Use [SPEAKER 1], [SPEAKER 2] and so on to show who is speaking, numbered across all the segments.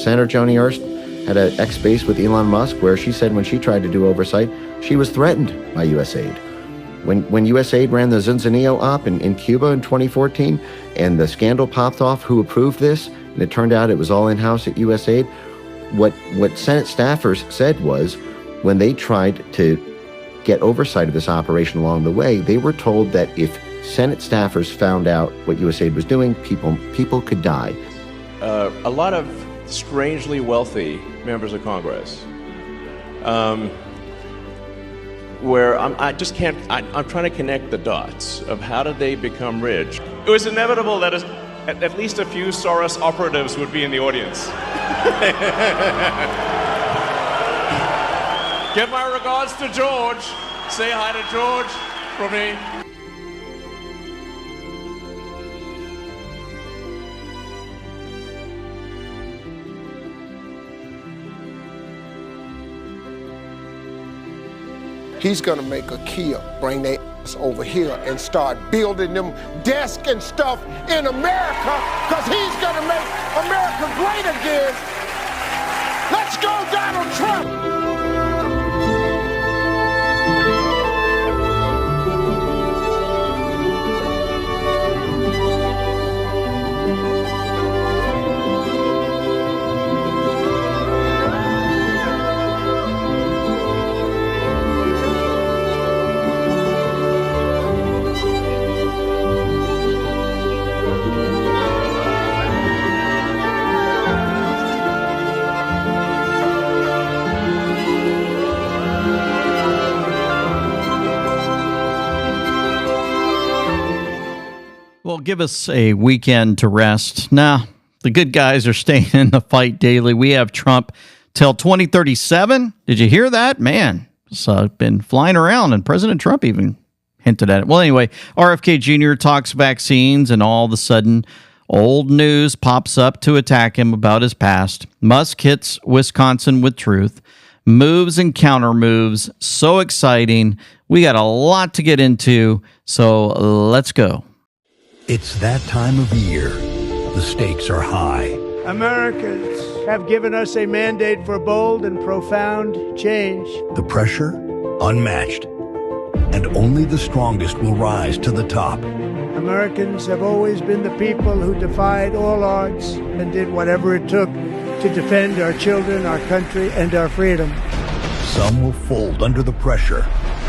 [SPEAKER 1] Senator Joni Ernst had an ex-base with Elon Musk where she said when she tried to do oversight, she was threatened by USAID. When USAID ran the Zunzanillo op in Cuba in 2014 and the scandal popped off who approved this, and it turned out it was all in-house at USAID, what Senate staffers said was when they tried to get oversight of this operation along the way, they were told that if Senate staffers found out what USAID was doing, people could die.
[SPEAKER 2] A lot of strangely wealthy members of Congress, where I'm trying to connect the dots of how did they become rich.
[SPEAKER 3] It was inevitable that at least a few Soros operatives would be in the audience. Give my regards to George. Say hi to George from me.
[SPEAKER 4] He's gonna make a Kia bring their ass over here and start building them desks and stuff in America, because he's gonna make America great again. Let's go, Donald Trump!
[SPEAKER 5] Well, give us a weekend to rest. Nah, the good guys are staying in the fight daily. We have Trump till 2037. Did you hear that? Man, it's been flying around, and President Trump even hinted at it. Well, anyway, RFK Jr. talks vaccines, and all of a sudden, old news pops up to attack him about his past. Musk hits Wisconsin with truth. Moves and counter moves. So exciting. We got a lot to get into, so let's go.
[SPEAKER 6] It's that time of year. The stakes are high.
[SPEAKER 7] Americans have given us a mandate for bold and profound change.
[SPEAKER 6] The pressure, unmatched. And only the strongest will rise to the top.
[SPEAKER 7] Americans have always been the people who defied all odds and did whatever it took to defend our children, our country, and our freedom.
[SPEAKER 6] Some will fold under the pressure,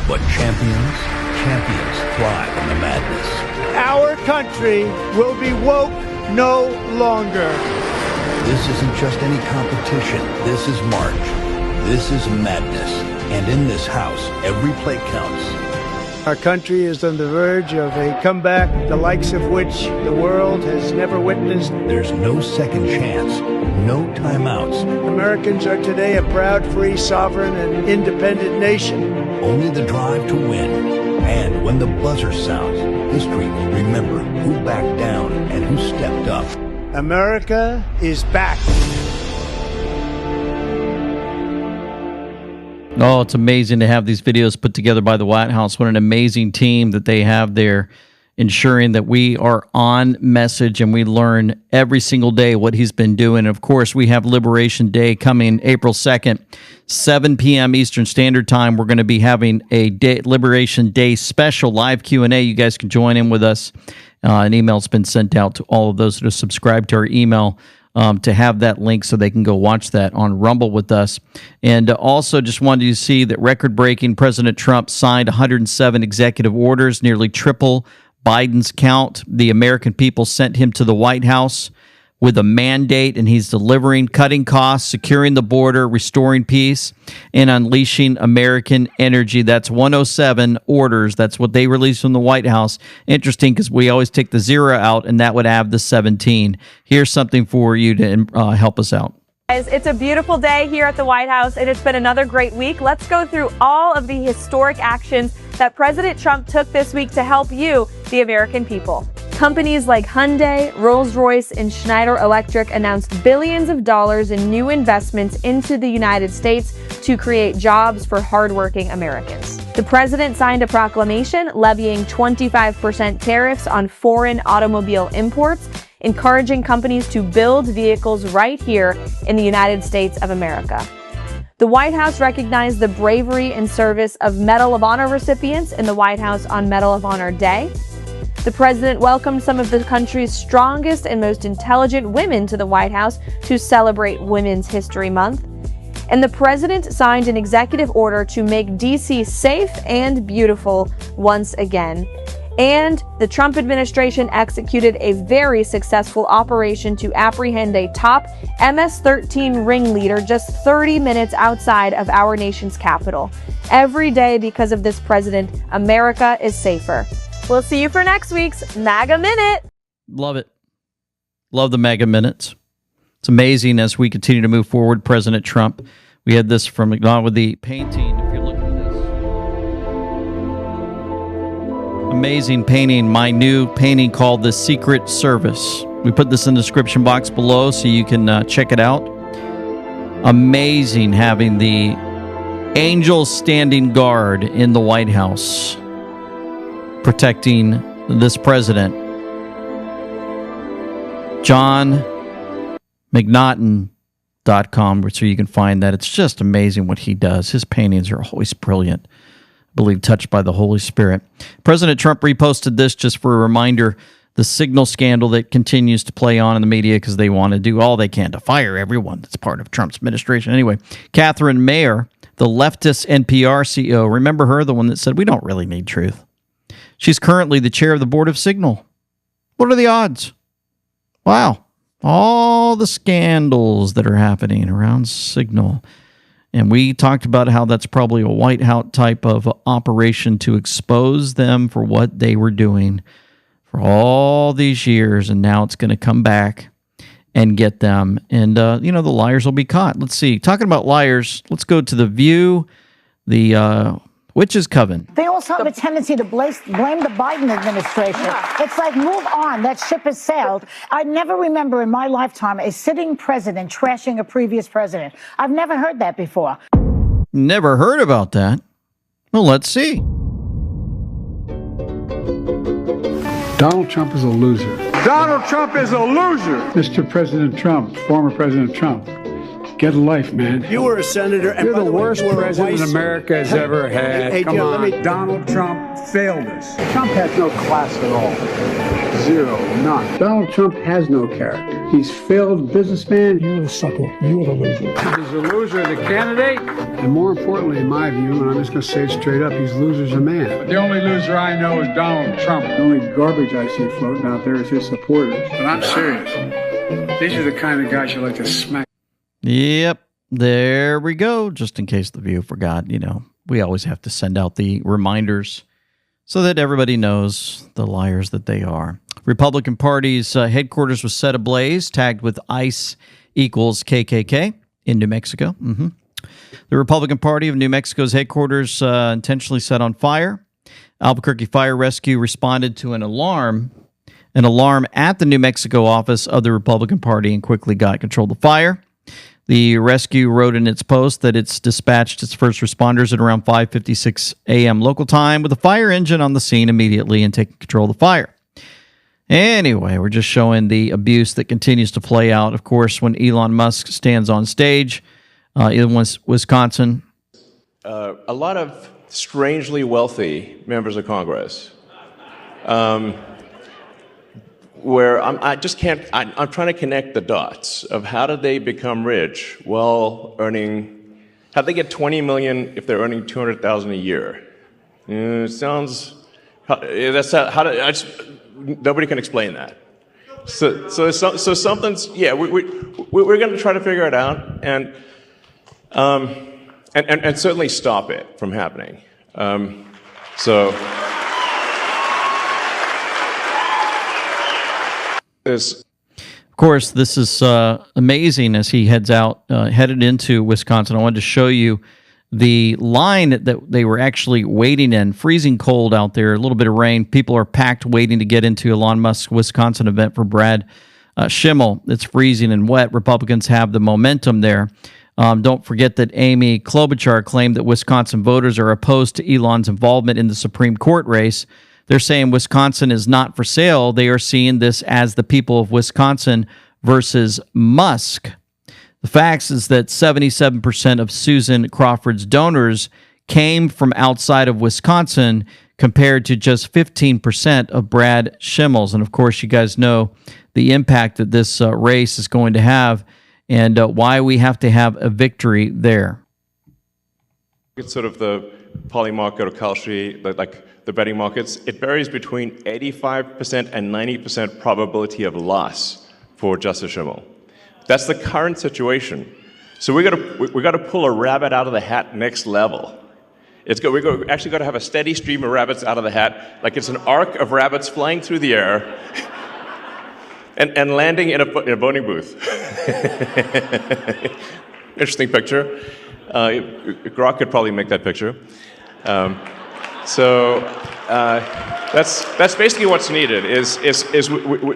[SPEAKER 6] but champions thrive in the madness.
[SPEAKER 7] Our country will be woke no longer.
[SPEAKER 6] This isn't just any competition. This is March. This is madness. And in this house, every play counts.
[SPEAKER 7] Our country is on the verge of a comeback, the likes of which the world has never witnessed.
[SPEAKER 6] There's no second chance, no timeouts.
[SPEAKER 7] Americans are today a proud, free, sovereign, and independent nation.
[SPEAKER 6] Only the drive to win. And when the buzzer sounds, history will remember who backed down and who stepped up.
[SPEAKER 7] America is back.
[SPEAKER 5] Oh, it's amazing to have these videos put together by the White House. What an amazing team that they have there, ensuring that we are on message and we learn every single day what he's been doing. Of course, we have Liberation Day coming April 2nd, 7 p.m. Eastern Standard Time. We're going to be having a Liberation Day special live Q&A. You guys can join in with us. An email's been sent out to all of those that are subscribed to our email to have that link so they can go watch that on Rumble with us. And also just wanted you to see that record-breaking President Trump signed 107 executive orders, nearly triple Biden's count. The American people sent him to the White House with a mandate, and he's delivering, cutting costs, securing the border, restoring peace, and unleashing American energy. That's 107 orders. That's what they released from the White House. Interesting, because we always take the 0 out, and that would have the 17. Here's something for you to help us out.
[SPEAKER 8] It's a beautiful day here at the White House, and it's been another great week. Let's go through all of the historic actions that President Trump took this week to help you, the American people. Companies like Hyundai, Rolls-Royce, and Schneider Electric announced billions of dollars in new investments into the United States to create jobs for hardworking Americans. The president signed a proclamation levying 25% tariffs on foreign automobile imports. encouraging companies to build vehicles right here in the United States of America. The White House recognized the bravery and service of Medal of Honor recipients in the White House on Medal of Honor Day. The president welcomed some of the country's strongest and most intelligent women to the White House to celebrate Women's History Month. And the president signed an executive order to make D.C. safe and beautiful once again. And the Trump administration executed a very successful operation to apprehend a top MS-13 ringleader just 30 minutes outside of our nation's capital. Every day, because of this president, America is safer. We'll see you for next week's MAGA Minute.
[SPEAKER 5] Love it. Love the MAGA Minutes. It's amazing as we continue to move forward, President Trump. We had this from McDonald with the painting. If you're looking at this, amazing painting, my new painting called The Secret Service. We put this in the description box below so you can check it out. Amazing having the angels standing guard in the White House, protecting this president. JohnMcNaughton.com, so you can find that. It's just amazing what he does. His paintings are always brilliant. I believe touched by the Holy Spirit. President Trump reposted this just for a reminder, the Signal scandal that continues to play on in the media because they want to do all they can to fire everyone that's part of Trump's administration. Anyway, Catherine Mayer, the leftist NPR CEO, remember her, the one that said, we don't really need truth. She's currently the chair of the board of Signal. What are the odds? Wow. All the scandals that are happening around Signal. And we talked about how that's probably a White House type of operation to expose them for what they were doing for all these years. And now it's going to come back and get them. And, the liars will be caught. Let's see. Talking about liars, let's go to The View, the Witches Coven.
[SPEAKER 9] They also have a tendency to blame the Biden administration. It's like, move on. That ship has sailed. I never remember in my lifetime a sitting president trashing a previous president. I've never heard that before.
[SPEAKER 5] Never heard about that. Well, let's see.
[SPEAKER 10] Donald Trump is a loser.
[SPEAKER 11] Donald Trump is a loser.
[SPEAKER 10] Mr. President Trump, former President Trump. Get a life, man.
[SPEAKER 7] You were a senator. And
[SPEAKER 10] You're the worst
[SPEAKER 7] way,
[SPEAKER 10] president America has ever had.
[SPEAKER 7] Hey,
[SPEAKER 10] Come
[SPEAKER 7] Joe,
[SPEAKER 10] on. Donald Trump failed us. Trump has no class at all. Zero. None. Donald Trump has no character. He's failed businessman.
[SPEAKER 7] You're a sucker. You're the loser.
[SPEAKER 10] He's a loser as a candidate. And more importantly, in my view, and I'm just going to say it straight up, he's loser as a man.
[SPEAKER 11] The only loser I know is Donald Trump.
[SPEAKER 10] The only garbage I see floating out there is his supporters. But I'm serious. These are the kind of guys you like to smack.
[SPEAKER 5] Yep. There we go. Just in case the View forgot, we always have to send out the reminders so that everybody knows the liars that they are. Republican Party's headquarters was set ablaze, tagged with ICE equals KKK in New Mexico. The Republican Party of New Mexico's headquarters intentionally set on fire. Albuquerque Fire Rescue responded to an alarm at the New Mexico office of the Republican Party and quickly got control of the fire. The rescue wrote in its post that it's dispatched its first responders at around 5:56 a.m. local time with a fire engine on the scene immediately and taking control of the fire. Anyway, we're just showing the abuse that continues to play out. Of course, when Elon Musk stands on stage in Wisconsin.
[SPEAKER 2] A lot of strangely wealthy members of Congress where I'm trying to connect the dots of how did they become rich while how'd they get 20 million if they're earning 200,000 a year? It sounds, nobody can explain that. So something's, we're going to try to figure it out and certainly stop it from happening.
[SPEAKER 5] Of course, this is amazing as he headed into Wisconsin. I wanted to show you the line that they were actually waiting in. Freezing cold out there, a little bit of rain. People are packed waiting to get into Elon Musk's Wisconsin event for Brad Schimmel. It's freezing and wet. Republicans have the momentum there. Don't forget that Amy Klobuchar claimed that Wisconsin voters are opposed to Elon's involvement in the Supreme Court race. They're saying Wisconsin is not for sale. They are seeing this as the people of Wisconsin versus Musk. The facts is that 77% of Susan Crawford's donors came from outside of Wisconsin compared to just 15% of Brad Schimmel's. And of course, you guys know the impact that this race is going to have and why we have to have a victory there.
[SPEAKER 2] It's sort of the poly market or Kalshi, like the betting markets. It varies between 85% and 90% probability of loss for Justice Schimmel. That's the current situation. So we got to pull a rabbit out of the hat next level. We're actually got to have a steady stream of rabbits out of the hat, like it's an arc of rabbits flying through the air and landing in a voting booth. Interesting picture. Grok could probably make that picture. That's basically what's needed.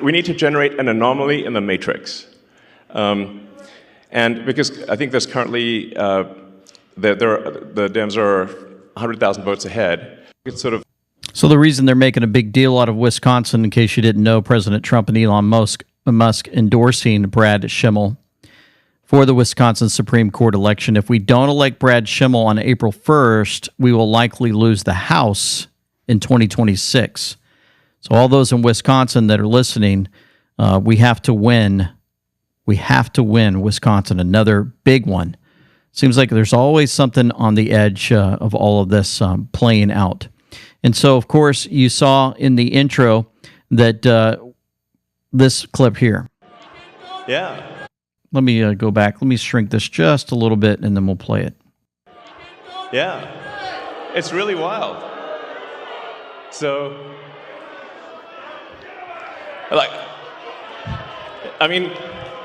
[SPEAKER 2] We need to generate an anomaly in the matrix, and because I think there's currently the Dems are 100,000 votes ahead. It's sort of.
[SPEAKER 5] So the reason they're making a big deal out of Wisconsin, in case you didn't know, President Trump and Elon Musk endorsing Brad Schimmel for the Wisconsin Supreme Court election. If we don't elect Brad Schimmel on April 1st, we will likely lose the House in 2026. So all those in Wisconsin that are listening, we have to win. We have to win Wisconsin, another big one. Seems like there's always something on the edge of all of this playing out. And so, of course, you saw in the intro that this clip here.
[SPEAKER 2] Yeah.
[SPEAKER 5] Let me go back. Let me shrink this just a little bit, and then we'll play it.
[SPEAKER 2] Yeah. It's really wild. So, it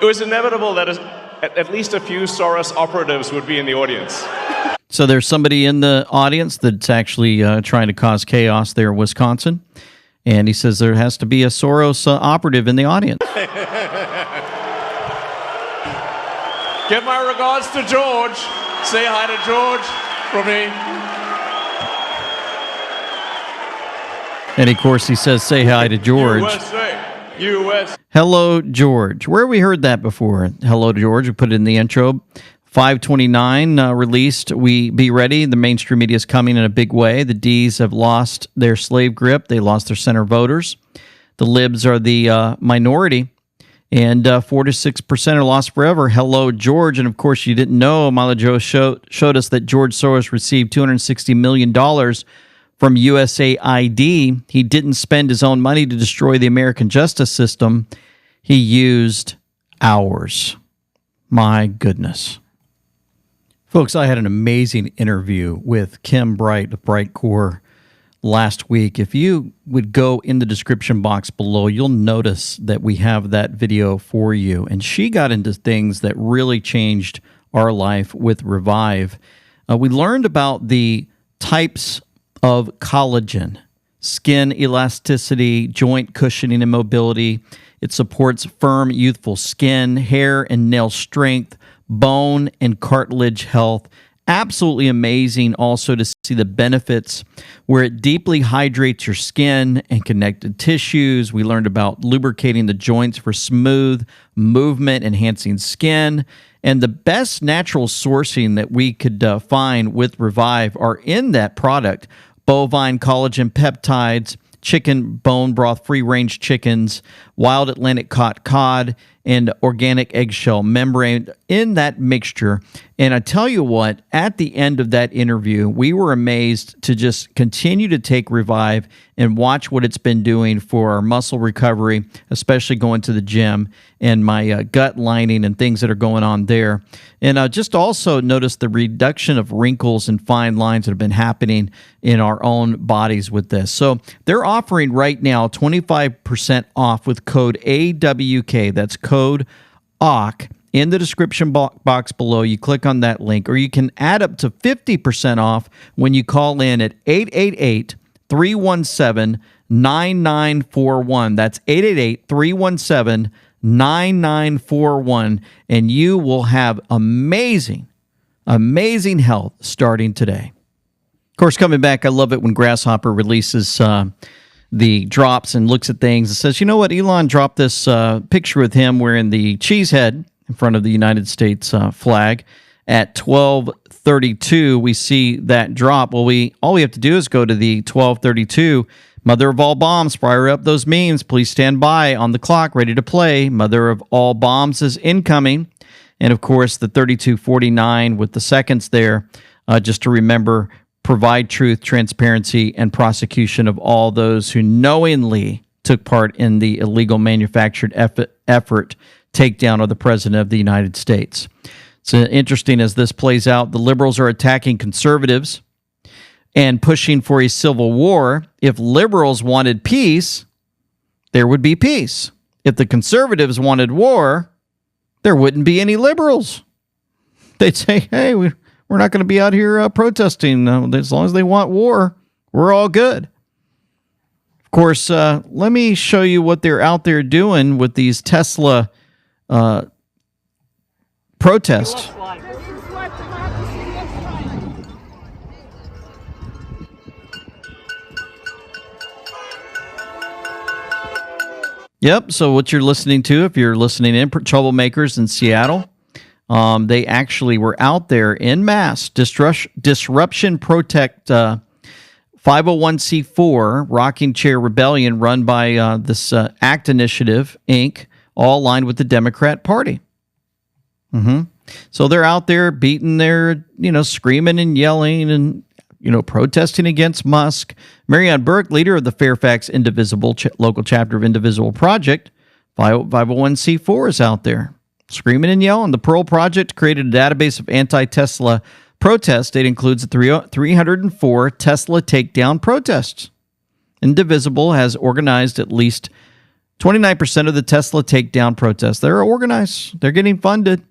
[SPEAKER 2] was inevitable that at least a few Soros operatives would be in the audience.
[SPEAKER 5] So there's somebody in the audience that's actually trying to cause chaos there in Wisconsin. And he says there has to be a Soros operative in the audience.
[SPEAKER 3] Give my regards to George. Say hi to George from me.
[SPEAKER 5] And of course he says, say hi to George.
[SPEAKER 3] USA.
[SPEAKER 5] Hello, George. Where have we heard that before? Hello, George. We put it in the intro. 529 released. We be ready. The mainstream media is coming in a big way. The D's have lost their slave grip. They lost their center voters. The libs are the minority. And 4 to 6% are lost forever. Hello, George. And of course, you didn't know, Milo Joe showed us that George Soros received $260 million from USAID. He didn't spend his own money to destroy the American justice system. He used ours. My goodness. Folks, I had an amazing interview with Kim Bright of BrightCore last week. If you would go in the description box below, you'll notice that we have that video for you. And she got into things that really changed our life with Revive. We learned about the types of collagen, skin elasticity, joint cushioning and mobility. It supports firm, youthful skin, hair and nail strength, bone and cartilage health. Absolutely amazing also to see the benefits where it deeply hydrates your skin and connected tissues. We learned about lubricating the joints for smooth movement, enhancing skin. And the best natural sourcing that we could find with Revive are in that product: bovine collagen peptides, chicken bone broth, free-range chickens, wild Atlantic cod, and organic eggshell membrane in that mixture. And I tell you what, at the end of that interview, we were amazed to just continue to take Revive and watch what it's been doing for our muscle recovery, especially going to the gym, and my gut lining and things that are going on there. And just also notice the reduction of wrinkles and fine lines that have been happening in our own bodies with this. So they're offering right now 25% off with code AWK. That's code AWK in the description box below. You click on that link, or you can add up to 50% off when you call in at 888-317-9941. That's 888-317-9941, and you will have amazing health starting today. Of course, coming back, I love it when Grasshopper releases the drops and looks at things and says, you know what, Elon dropped this picture with him wearing the cheese head in front of the United States flag at 12:32. We see that drop. Well, all we have to do is go to the 12:32. Mother of all bombs, fire up those memes. Please stand by on the clock, ready to play. Mother of all bombs is incoming. And of course, the 32:49 with the seconds there, just to remember, provide truth, transparency, and prosecution of all those who knowingly took part in the illegal manufactured effort takedown of the President of the United States. It's interesting as this plays out. The liberals are attacking conservatives and pushing for a civil war. If liberals wanted peace, there would be peace. If the conservatives wanted war, there wouldn't be any liberals. They'd say, hey, we're not going to be out here protesting. As long as they want war, we're all good. Of course, let me show you what they're out there doing with these Tesla protests. Yep, so what you're listening to, if you're listening in, troublemakers in Seattle, they actually were out there in mass, disruption protect 501c4 rocking chair rebellion run by this ACT Initiative, Inc., all aligned with the Democrat Party. So they're out there beating their, screaming and yelling and, protesting against Musk. Marianne Burke, leader of the Fairfax Indivisible local chapter of Indivisible Project, 501c4 is out there screaming and yelling. The Pearl Project created a database of anti-Tesla protests. It includes 304 Tesla takedown protests. Indivisible has organized at least 29% of the Tesla takedown protests. They're organized. They're getting funded.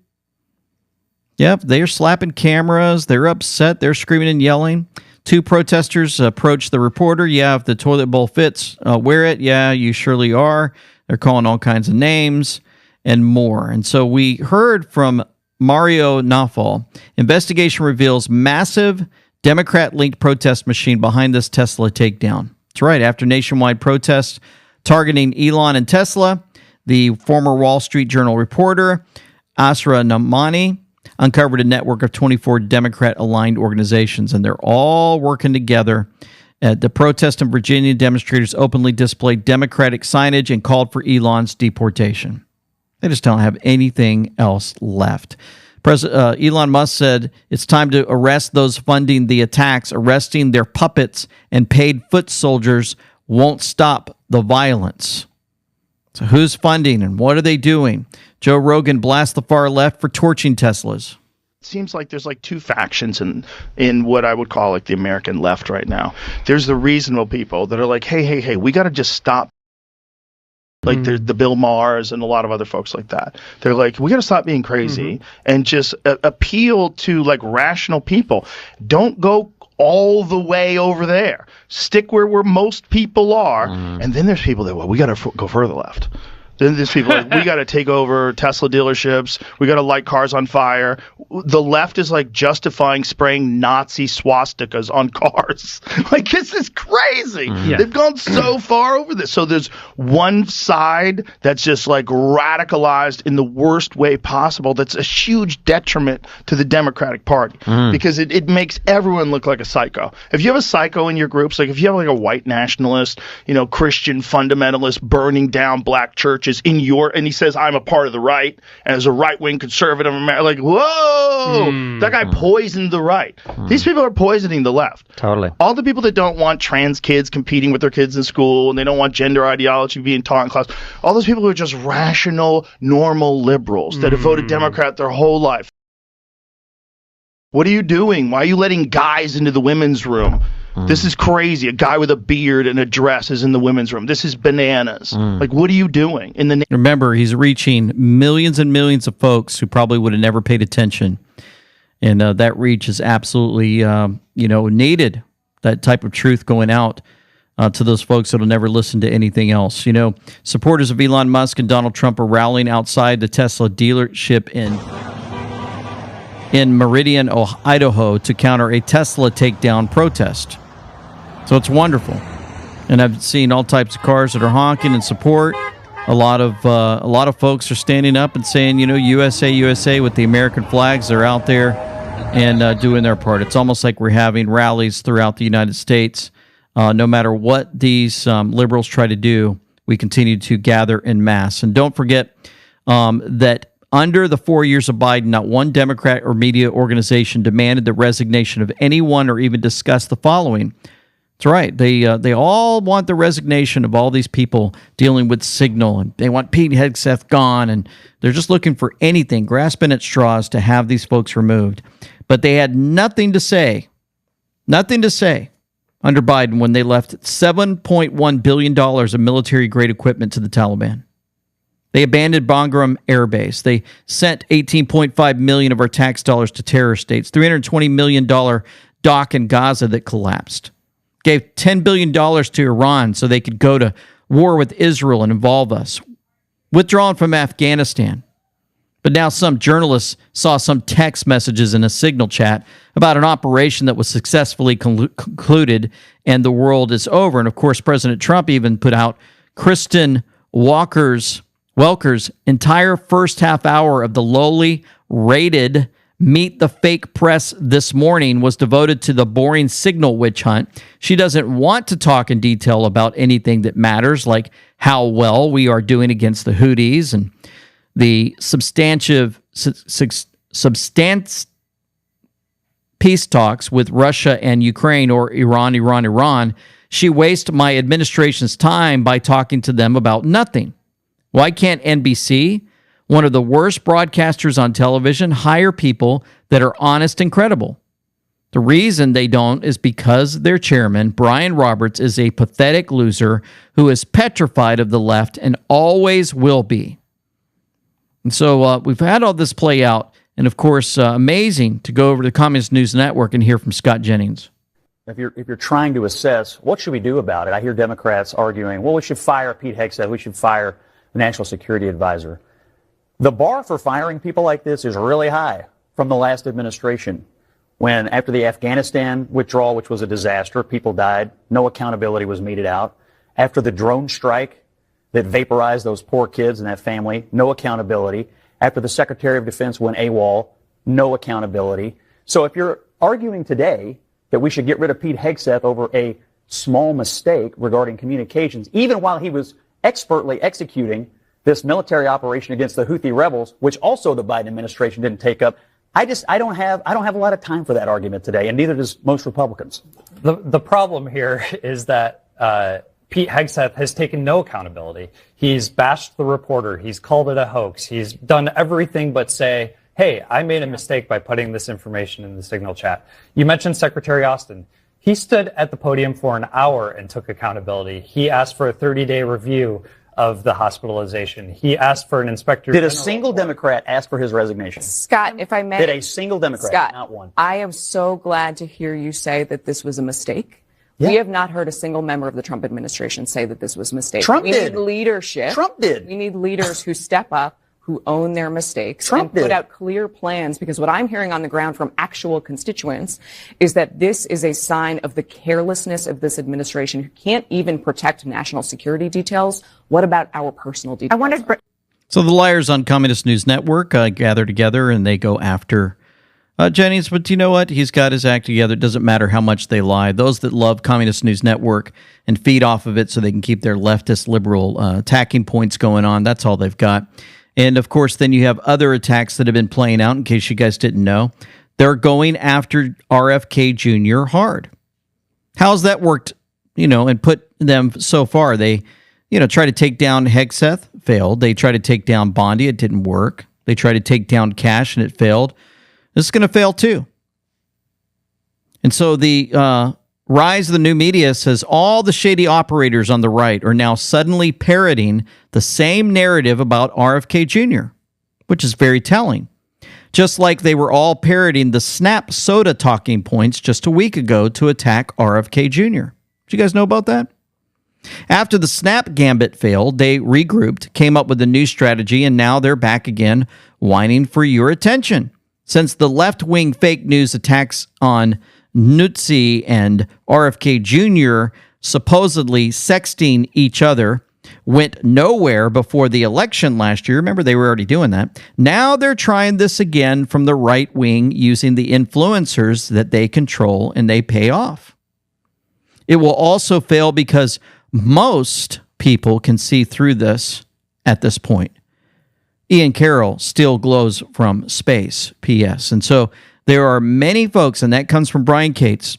[SPEAKER 5] Yep, they're slapping cameras. They're upset. They're screaming and yelling. 2 protesters approached the reporter. Yeah, if the toilet bowl fits, wear it. Yeah, you surely are. They're calling all kinds of names and more. And so we heard from Mario Nawfal. Investigation reveals massive Democrat-linked protest machine behind this Tesla takedown. That's right. After nationwide protests targeting Elon and Tesla, the former Wall Street Journal reporter, Asra Namani, uncovered a network of 24 Democrat-aligned organizations, and they're all working together. At the protest in Virginia, demonstrators openly displayed Democratic signage and called for Elon's deportation. They just don't have anything else left. Elon Musk said it's time to arrest those funding the attacks. Arresting their puppets and paid foot soldiers won't stop the violence. So who's funding and what are they doing? Joe Rogan blasts the far left for torching Teslas.
[SPEAKER 12] It seems like there's like 2 factions in what I would call like the American left right now. There's the reasonable people that are like, hey, we got to just stop. Like the Bill Maher's and a lot of other folks like that. They're like, we got to stop being crazy and just appeal to like rational people. Don't go all the way over there. Stick where most people are. And then there's people that, well, we got to go further left. Then there's people like, we got to take over Tesla dealerships. We got to light cars on fire. The left is like justifying spraying Nazi swastikas on cars. Like, this is crazy. Yeah. They've gone so far over this. So there's one side that's just like radicalized in the worst way possible. That's a huge detriment to the Democratic Party because it makes everyone look like a psycho. If you have a psycho in your groups, like if you have like a white nationalist, Christian fundamentalist burning down black churches, and he says, I'm a part of the right, and as a right-wing conservative American, like, whoa, that guy poisoned the right. These people are poisoning the left.
[SPEAKER 13] Totally.
[SPEAKER 12] All the people that don't want trans kids competing with their kids in school, and they don't want gender ideology being taught in class, all those people who are just rational, normal liberals that have voted Democrat their whole life. What are you doing? Why are you letting guys into the women's room? This is crazy. A guy with a beard and a dress is in the women's room. This is bananas. Like, what are you doing?
[SPEAKER 5] Remember, he's reaching millions and millions of folks who probably would have never paid attention. And that reach is absolutely, needed. That type of truth going out to those folks that will never listen to anything else. Supporters of Elon Musk and Donald Trump are rallying outside the Tesla dealership in Meridian, Idaho, to counter a Tesla takedown protest. So it's wonderful. And I've seen all types of cars that are honking in support. A lot of folks are standing up and saying, USA, USA with the American flags. They're out there and doing their part. It's almost like we're having rallies throughout the United States. No matter what these liberals try to do, we continue to gather en masse. And don't forget that under the 4 years of Biden, not one Democrat or media organization demanded the resignation of anyone or even discussed the following. That's right. They all want the resignation of all these people dealing with Signal, and they want Pete Hegseth gone, and they're just looking for anything, grasping at straws to have these folks removed. But they had nothing to say under Biden when they left $7.1 billion of military-grade equipment to the Taliban. They abandoned Bagram Air Base. They sent $18.5 million of our tax dollars to terror states, $320 million dock in Gaza that collapsed. Gave $10 billion to Iran so they could go to war with Israel and involve us. Withdrawn from Afghanistan. But now some journalists saw some text messages in a Signal chat about an operation that was successfully concluded and the world is over. And of course, President Trump even put out Kristen Welker's entire first half hour of the lowly rated Meet the Fake Press this morning was devoted to the boring Signal witch hunt. She doesn't want to talk in detail about anything that matters, like how well we are doing against the Houthis and the substantive peace talks with Russia and Ukraine, or Iran. She wastes my administration's time by talking to them about nothing. Why can't NBC, one of the worst broadcasters on television, hire people that are honest and credible? The reason they don't is because their chairman, Brian Roberts, is a pathetic loser who is petrified of the left and always will be. And so we've had all this play out, and of course, amazing to go over to the Communist News Network and hear from Scott Jennings.
[SPEAKER 13] If you're trying to assess what should we do about it, I hear Democrats arguing, well, we should fire Pete Hegseth, we should fire the National Security Advisor. The bar for firing people like this is really high from the last administration. When, after the Afghanistan withdrawal, which was a disaster, people died, no accountability was meted out. After the drone strike that vaporized those poor kids and that family, no accountability. After the Secretary of Defense went AWOL, no accountability. So if you're arguing today that we should get rid of Pete Hegseth over a small mistake regarding communications, even while he was expertly executing this military operation against the Houthi rebels, which also the Biden administration didn't take up, I don't have a lot of time for that argument today, and neither does most Republicans.
[SPEAKER 14] The problem here is that Pete Hegseth has taken no accountability. He's bashed the reporter. He's called it a hoax. He's done everything but say, hey, I made a mistake by putting this information in the Signal chat. You mentioned Secretary Austin. He stood at the podium for an hour and took accountability. He asked for a 30-day review of the hospitalization. He asked for an inspector.
[SPEAKER 13] Did a single Democrat ask for his resignation?
[SPEAKER 15] Scott, if I may.
[SPEAKER 13] Did a single Democrat,
[SPEAKER 15] Scott,
[SPEAKER 13] not one?
[SPEAKER 15] I am so glad to hear you say that this was a mistake. Yeah. We have not heard a single member of the Trump administration say that this was a mistake. We need leadership.
[SPEAKER 13] Trump did.
[SPEAKER 15] We need leaders who step up, who own their mistakes, and put out clear plans, because what I'm hearing on the ground from actual constituents is that this is a sign of the carelessness of this administration, who can't even protect national security details. What about our personal details?
[SPEAKER 5] So the liars on Communist News Network gather together and they go after Jennings, but you know what? He's got his act together. It doesn't matter how much they lie. Those that love Communist News Network and feed off of it so they can keep their leftist liberal attacking points going on, that's all they've got. And, of course, then you have other attacks that have been playing out, in case you guys didn't know. They're going after RFK Jr. hard. How's that worked, and put them so far? They, try to take down Hegseth, failed. They tried to take down Bondi, it didn't work. They tried to take down Cash, and it failed. This is going to fail, too. And so the rise of the new media says all the shady operators on the right are now suddenly parroting the same narrative about RFK Jr., which is very telling. Just like they were all parroting the Snap Soda talking points just a week ago to attack RFK Jr. Did you guys know about that? After the Snap gambit failed, they regrouped, came up with a new strategy, and now they're back again whining for your attention. Since the left-wing fake news attacks on Nutsi and RFK Jr. supposedly sexting each other went nowhere before the election last year. Remember, they were already doing that. Now they're trying this again from the right wing using the influencers that they control and they pay off. It will also fail because most people can see through this at this point. Ian Carroll still glows from space, P.S. And so there are many folks, and that comes from Brian Cates,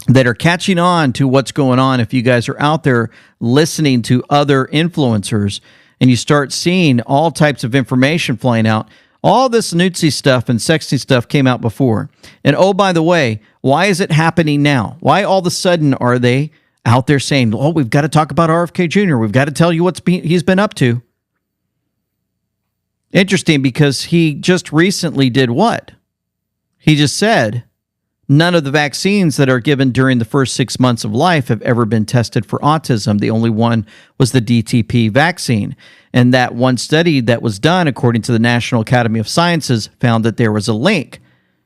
[SPEAKER 5] that are catching on to what's going on. If you guys are out there listening to other influencers and you start seeing all types of information flying out, all this nudesy stuff and sexy stuff came out before. And oh, by the way, why is it happening now? Why all of a sudden are they out there saying, oh, we've got to talk about RFK Jr. We've got to tell you he's been up to. Interesting, because he just recently did what? He just said none of the vaccines that are given during the first 6 months of life have ever been tested for autism. The only one was the DTP vaccine. And that one study that was done, according to the National Academy of Sciences, found that there was a link.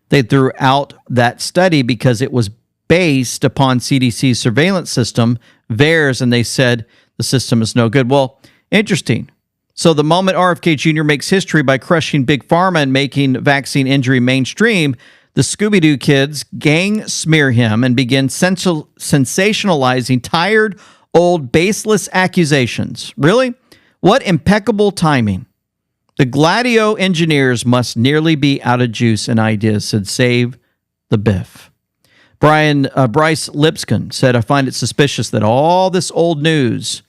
[SPEAKER 5] They threw out that study because it was based upon CDC's surveillance system, VAERS, and they said the system is no good. Well, interesting. So the moment RFK Jr. makes history by crushing Big Pharma and making vaccine injury mainstream, the Scooby-Doo kids gang smear him and begin sensationalizing tired, old, baseless accusations. Really? What impeccable timing. The Gladio engineers must nearly be out of juice and ideas, said Save the Biff. Bryce Lipscomb said, I find it suspicious that all this old news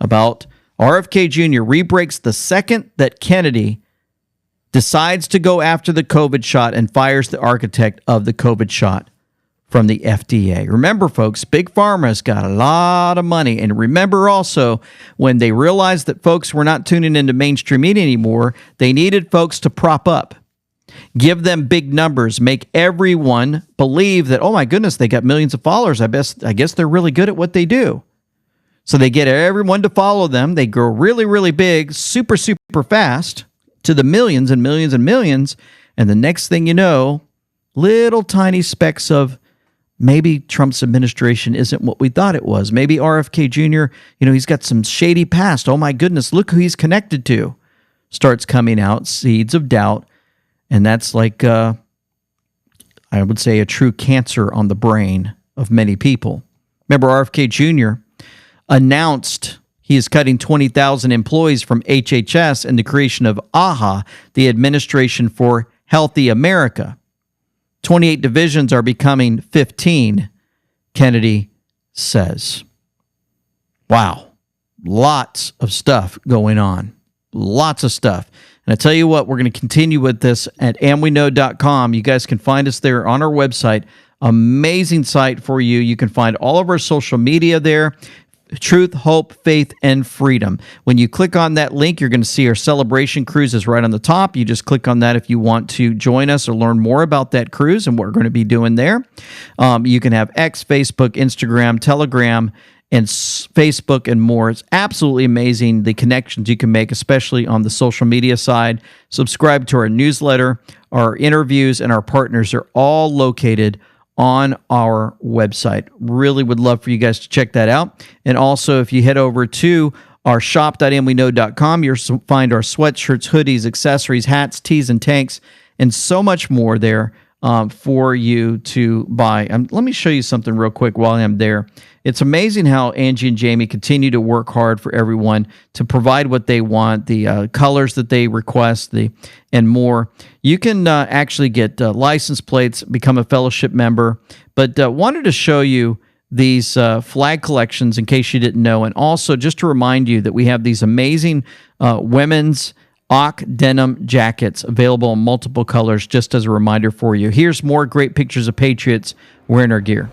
[SPEAKER 5] about RFK Jr. re-breaks the second that Kennedy decides to go after the COVID shot and fires the architect of the COVID shot from the FDA. Remember, folks, Big Pharma's got a lot of money. And remember also, when they realized that folks were not tuning into mainstream media anymore, they needed folks to prop up. Give them big numbers. Make everyone believe that, oh my goodness, they got millions of followers. I guess they're really good at what they do. So they get everyone to follow them. They grow really, really big, super, super fast to the millions and millions and millions. And the next thing you know, little tiny specks of maybe Trump's administration isn't what we thought it was. Maybe RFK Jr., he's got some shady past. Oh my goodness, look who he's connected to. Starts coming out, seeds of doubt. And that's like, I would say, a true cancer on the brain of many people. Remember, RFK Jr. announced he is cutting 20,000 employees from HHS and the creation of AHA, the Administration for Healthy America. 28 divisions are becoming 15, Kennedy says. Wow. Lots of stuff going on. Lots of stuff. And I tell you what, we're going to continue with this at amweknow.com. You guys can find us there on our website. Amazing site for you. You can find all of our social media there. Truth, Hope, Faith, and Freedom. When you click on that link, you're going to see our celebration cruise is right on the top. You just click on that if you want to join us or learn more about that cruise and what we're going to be doing there. You can have X, Facebook, Instagram, Telegram, and Facebook and more. It's absolutely amazing the connections you can make, especially on the social media side. Subscribe to our newsletter. Our interviews and our partners are all located on our website. Really would love for you guys to check that out. And also, if you head over to our shop.amweknow.com, you'll find our sweatshirts, hoodies, accessories, hats, tees, and tanks, and so much more there for you to buy. Let me show you something real quick while I'm there. It's amazing how Angie and Jamie continue to work hard for everyone to provide what they want, the colors that they request, and more. You can actually get license plates, become a fellowship member, but wanted to show you these flag collections in case you didn't know, and also just to remind you that we have these amazing women's Ock denim jackets available in multiple colors, just as a reminder for you. Here's more great pictures of Patriots wearing our gear.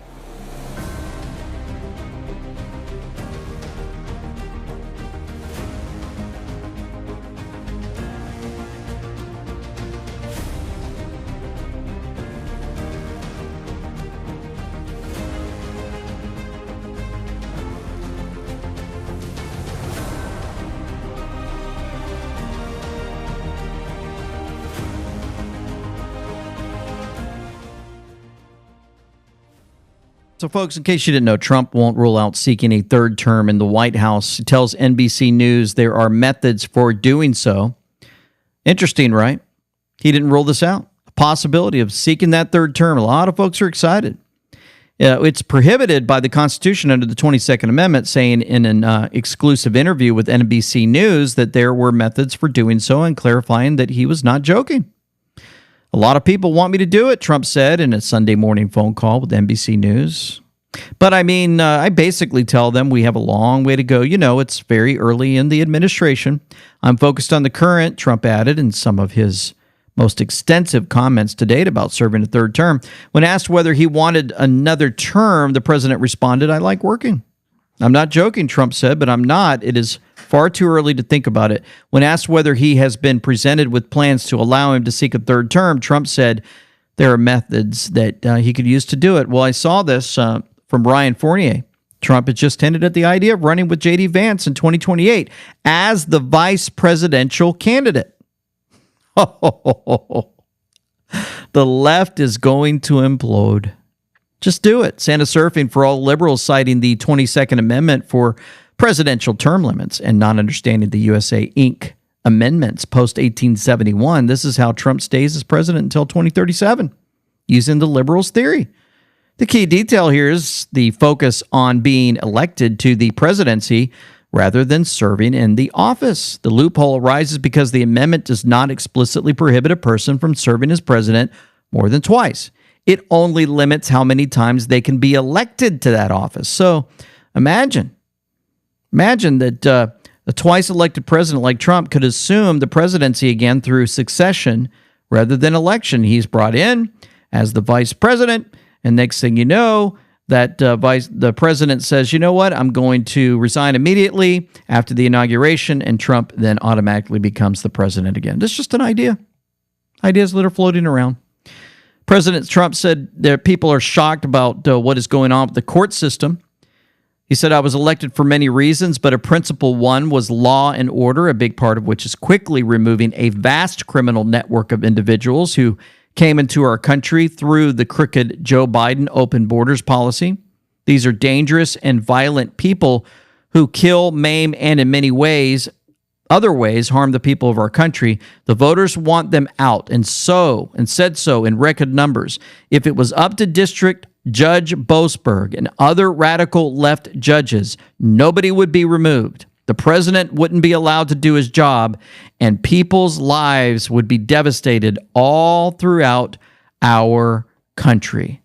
[SPEAKER 5] So, folks, in case you didn't know, Trump won't rule out seeking a third term in the White House. He tells NBC News there are methods for doing so. Interesting, right? He didn't rule this out. A possibility of seeking that third term. A lot of folks are excited. It's prohibited by the Constitution under the 22nd Amendment, saying in an exclusive interview with NBC News that there were methods for doing so and clarifying that he was not joking. A lot of people want me to do it, Trump said in a Sunday morning phone call with NBC News. But I mean, I basically tell them we have a long way to go. You know, it's very early in the administration. I'm focused on the current, Trump added in some of his most extensive comments to date about serving a third term. When asked whether he wanted another term, the president responded, "I like working." I'm not joking, Trump said, but I'm not. It is far too early to think about it. When asked whether he has been presented with plans to allow him to seek a third term, Trump said there are methods that he could use to do it. Well, I saw this from Ryan Fournier. Trump has just hinted at the idea of running with J.D. Vance in 2028 as the vice presidential candidate. The left is going to implode. Just do it. Santa surfing for all liberals citing the 22nd Amendment for presidential term limits and not understanding the USA Inc. amendments post-1871. This is how Trump stays as president until 2037, using the liberals' theory. The key detail here is the focus on being elected to the presidency rather than serving in the office. The loophole arises because the amendment does not explicitly prohibit a person from serving as president more than twice. It only limits how many times they can be elected to that office. So imagine that a twice elected president like Trump could assume the presidency again through succession rather than election. He's brought in as the vice president, and next thing you know, that the president says, you know what, I'm going to resign immediately after the inauguration, and Trump then automatically becomes the president again. This is just an idea. Ideas that are floating around. President Trump said that people are shocked about what is going on with the court system. He said, I was elected for many reasons, but a principal one was law and order, a big part of which is quickly removing a vast criminal network of individuals who came into our country through the crooked Joe Biden open borders policy. These are dangerous and violent people who kill, maim, and in many ways, other ways, harm the people of our country. The voters want them out, and said so in record numbers. If it was up to District Judge Boasberg and other radical left judges, nobody would be removed. The president wouldn't be allowed to do his job, and people's lives would be devastated all throughout our country.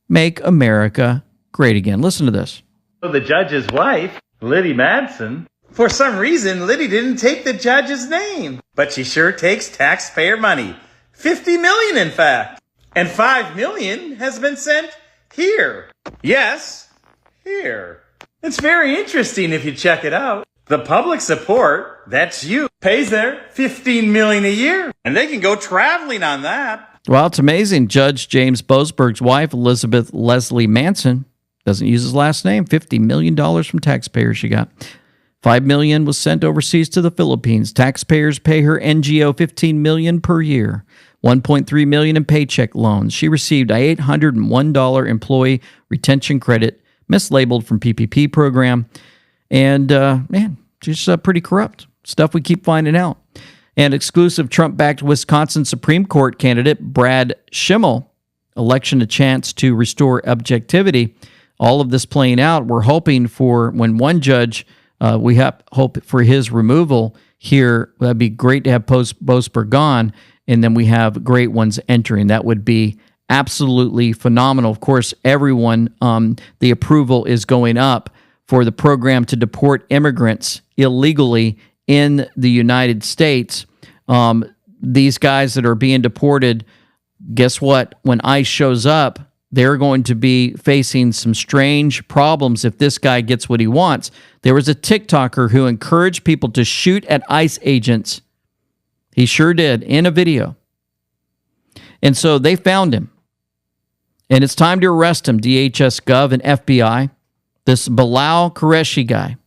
[SPEAKER 5] Make America great again. Listen to this.
[SPEAKER 16] The judge's wife, Liddy Madsen, for some reason, Liddy didn't take the judge's name, but she sure takes taxpayer money. $50 million, in fact. And $5 million has been sent here. Yes, here. It's very interesting if you check it out. The public support, that's you, pays their $15 million a year, and they can go traveling on that.
[SPEAKER 5] Well, it's amazing. Judge James Boasberg's wife, Elizabeth Leslie Manson, doesn't use his last name. $50 million from taxpayers she got. $5 million was sent overseas to the Philippines. Taxpayers pay her NGO $15 million per year. $1.3 million in paycheck loans. She received a $801 employee retention credit, mislabeled from PPP program. And, man, she's pretty corrupt. Stuff we keep finding out. And exclusive Trump-backed Wisconsin Supreme Court candidate Brad Schimmel, election a chance to restore objectivity. All of this playing out, we're hoping for when one judge, we have hope for his removal here. That'd be great to have Boasberg gone, and then we have great ones entering. That would be absolutely phenomenal. Of course, everyone, the approval is going up for the program to deport immigrants illegally in the United States. These guys that are being deported, guess what? When ICE shows up, they're going to be facing some strange problems if this guy gets what he wants. There was a TikToker who encouraged people to shoot at ICE agents. He sure did, in a video. And so they found him. And it's time to arrest him, DHS Gov and FBI. This Bilal Qureshi guy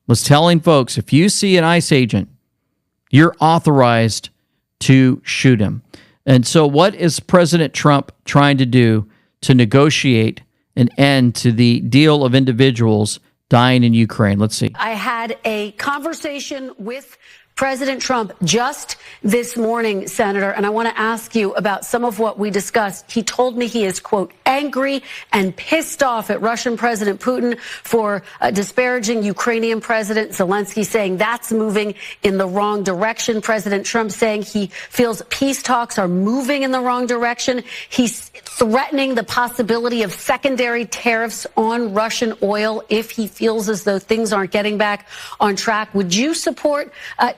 [SPEAKER 5] was telling folks, if you see an ICE agent, you're authorized to shoot him. And so what is President Trump trying to do to negotiate an end to the deal of individuals dying in Ukraine. Let's see.
[SPEAKER 17] I had a conversation with President Trump just this morning, Senator, and I want to ask you about some of what we discussed. He told me he is, quote, angry and pissed off at Russian President Putin for disparaging Ukrainian President Zelensky, saying that's moving in the wrong direction. President Trump saying he feels peace talks are moving in the wrong direction. He's threatening the possibility of secondary tariffs on Russian oil if he feels as though things aren't getting back on track. Would you support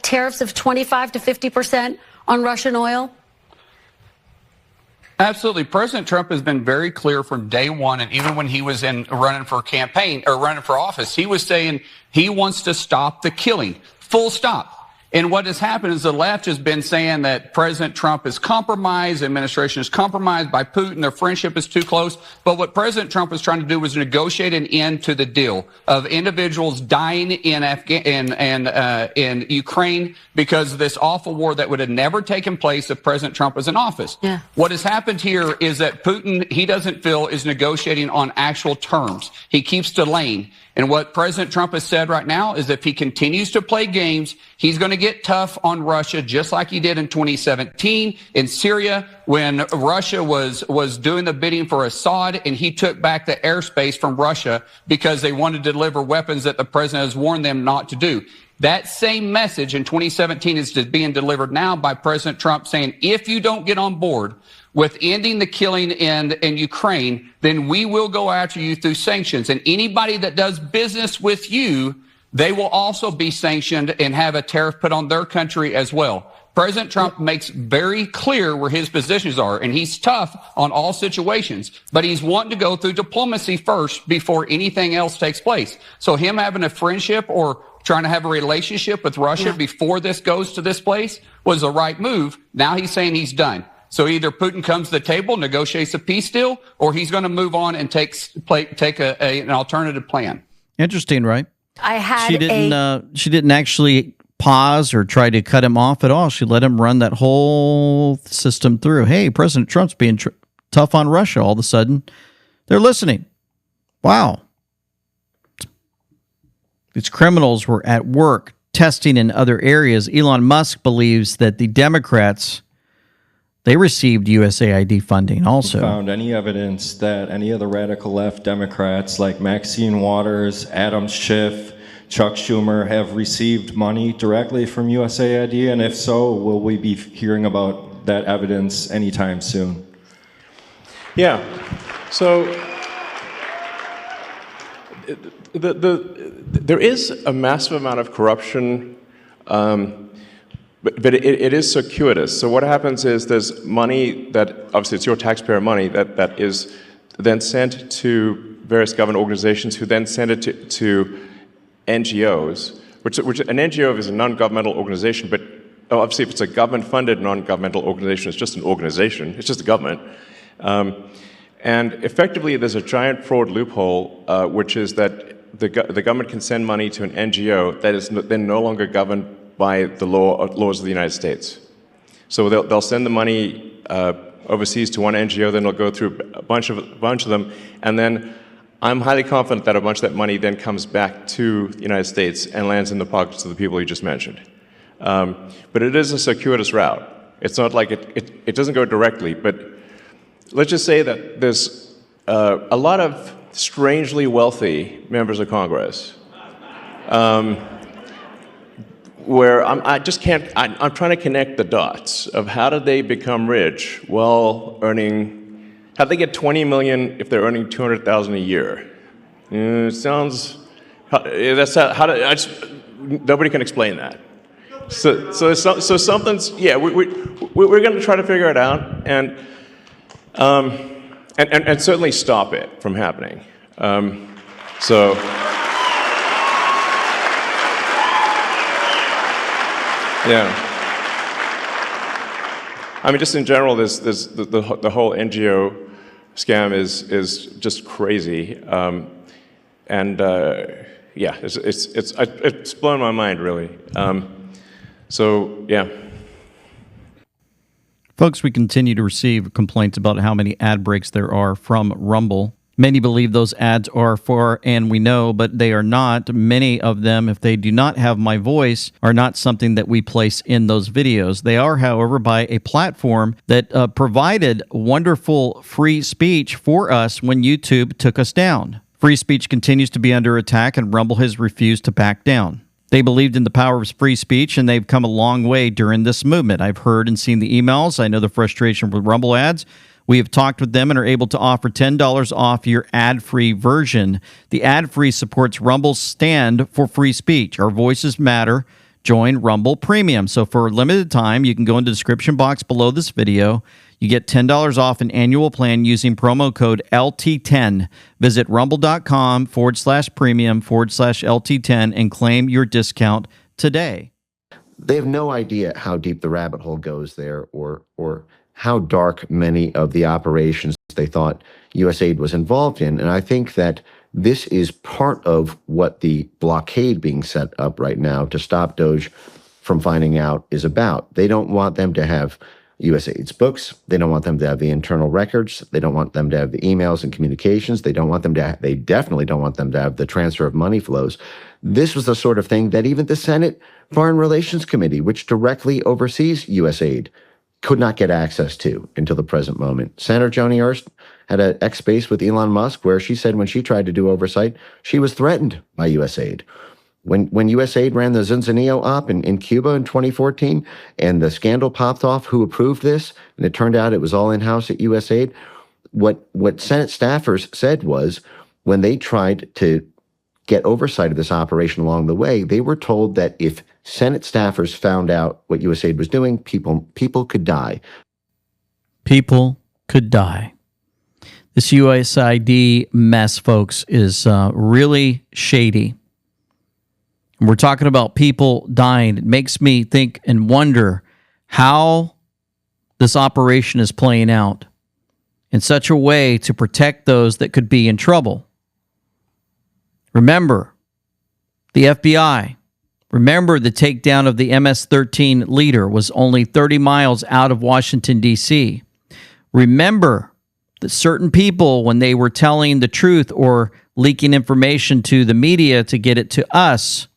[SPEAKER 17] tariffs of 25 to 50% on Russian oil?
[SPEAKER 18] Absolutely. President Trump has been very clear from day one, and even when he was running for campaign or running for office, he was saying he wants to stop the killing. Full stop. And what has happened is the left has been saying that President Trump is compromised, the administration is compromised by Putin, their friendship is too close. But what President Trump was trying to do was negotiate an end to the deal of individuals dying in in Ukraine because of this awful war that would have never taken place if President Trump was in office. Yeah. What has happened here is that Putin, he doesn't feel, is negotiating on actual terms. He keeps delaying. And what President Trump has said right now is if he continues to play games, he's going to get tough on Russia, just like he did in 2017 in Syria when Russia was doing the bidding for Assad, and he took back the airspace from Russia because they wanted to deliver weapons that the president has warned them not to do. That same message in 2017 is being delivered now by President Trump saying, if you don't get on board with ending the killing in Ukraine, then we will go after you through sanctions. And anybody that does business with you, they will also be sanctioned and have a tariff put on their country as well. President Trump makes very clear where his positions are, and he's tough on all situations, but he's wanting to go through diplomacy first before anything else takes place. So him having a friendship or trying to have a relationship with Russia before this goes to this place was the right move. Now he's saying he's done. So either Putin comes to the table, negotiates a peace deal, or he's going to move on and take an alternative plan.
[SPEAKER 5] Interesting, right?
[SPEAKER 17] I had
[SPEAKER 5] she didn't actually pause or try to cut him off at all. She let him run that whole system through. Hey, President Trump's being tough on Russia. All of a sudden, they're listening. Wow. These criminals were at work testing in other areas. Elon Musk believes that the Democrats, they received USAID funding also.
[SPEAKER 19] Found any evidence that any of the radical left Democrats like Maxine Waters, Adam Schiff, Chuck Schumer have received money directly from USAID? And if so, will we be hearing about that evidence anytime soon?
[SPEAKER 2] Yeah. So there is a massive amount of corruption, but it is circuitous. So what happens is there's money that, obviously it's your taxpayer money, that is then sent to various government organizations who then send it to NGOs, which an NGO is a non-governmental organization, but obviously if it's a government-funded non-governmental organization, it's just an organization, it's just a government. And effectively there's a giant fraud loophole, which is that the government can send money to an NGO that is then no longer governed by the laws of the United States. So they'll send the money overseas to one NGO, then they'll go through a bunch of them, and then I'm highly confident that a bunch of that money then comes back to the United States and lands in the pockets of the people you just mentioned. But it is a circuitous route. It's not like it doesn't go directly, but let's just say that there's a lot of strangely wealthy members of Congress where I'm trying to connect the dots of how did they become rich while earning, how did they get 20 million if they're earning 200,000 a year? It sounds, nobody can explain that. So something's, yeah, we're going to try to figure it out and certainly stop it from happening. Yeah. I mean, just in general, there's the whole NGO scam is just crazy, yeah, it's blown my mind really. So yeah.
[SPEAKER 5] Folks, we continue to receive complaints about how many ad breaks there are from Rumble. Many believe those ads are for, and we know, but they are not. Many of them, if they do not have my voice, are not something that we place in those videos. They are, however, by a platform that provided wonderful free speech for us when YouTube took us down. Free speech continues to be under attack, and Rumble has refused to back down. They believed in the power of free speech, and they've come a long way during this movement. I've heard and seen the emails. I know the frustration with Rumble ads. We have talked with them and are able to offer $10 off your ad-free version. The ad-free supports Rumble's stand for free speech. Our voices matter. Join Rumble Premium. So for a limited time, you can go in the description box below this video. You get $10 off an annual plan using promo code LT10. Visit rumble.com/premium/LT10 and claim your discount today.
[SPEAKER 1] They have no idea how deep the rabbit hole goes there, or how dark many of the operations they thought USAID was involved in. And I think that this is part of what the blockade being set up right now to stop Doge from finding out is about. They don't want them to have USAID's books. They don't want them to have the internal records. They don't want them to have the emails and communications. They definitely don't want them to have the transfer of money flows. This was the sort of thing that even the Senate Foreign Relations Committee, which directly oversees USAID, could not get access to until the present moment. Senator Joni Ernst had an X-Space with Elon Musk where she said when she tried to do oversight, she was threatened by USAID. When USAID ran the Zunzuneo op in Cuba in 2014 and the scandal popped off who approved this, and it turned out it was all in-house at USAID, what Senate staffers said was when they tried to get oversight of this operation along the way, they were told that if Senate staffers found out what USAID was doing, people could die.
[SPEAKER 5] People could die. This USAID mess, folks, is really shady. And we're talking about people dying. It makes me think and wonder how this operation is playing out in such a way to protect those that could be in trouble. Remember, the FBI. Remember, the takedown of the MS-13 leader was only 30 miles out of Washington, D.C. Remember that certain people, when they were telling the truth or leaking information to the media to get it to us,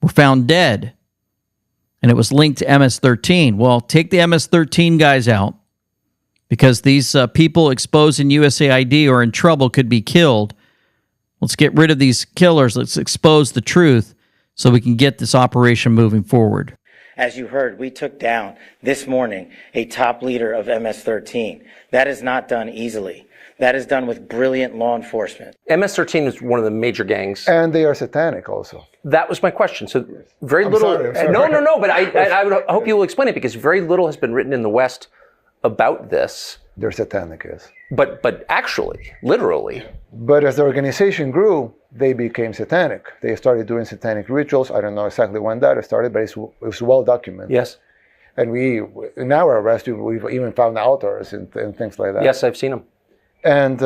[SPEAKER 5] were found dead. And it was linked to MS-13. Well, take the MS-13 guys out, because these people exposing USAID or in trouble could be killed. Let's get rid of these killers. Let's expose the truth so we can get this operation moving forward.
[SPEAKER 20] As you heard, we took down this morning a top leader of MS-13. That is not done easily. That is done with brilliant law enforcement.
[SPEAKER 21] MS-13 is one of the major gangs.
[SPEAKER 10] And they are satanic also.
[SPEAKER 21] That was my question. So very little.
[SPEAKER 10] Sorry.
[SPEAKER 21] No, but I would hope you will explain it, because very little has been written in the West about this.
[SPEAKER 10] They're satanic, yes.
[SPEAKER 21] But actually, literally.
[SPEAKER 10] But as the organization grew, they became satanic. They started doing satanic rituals. I don't know exactly when that started, but it was well documented.
[SPEAKER 21] Yes.
[SPEAKER 10] And in our arrest, we've even found authors and things like that.
[SPEAKER 21] Yes, I've seen them.
[SPEAKER 10] And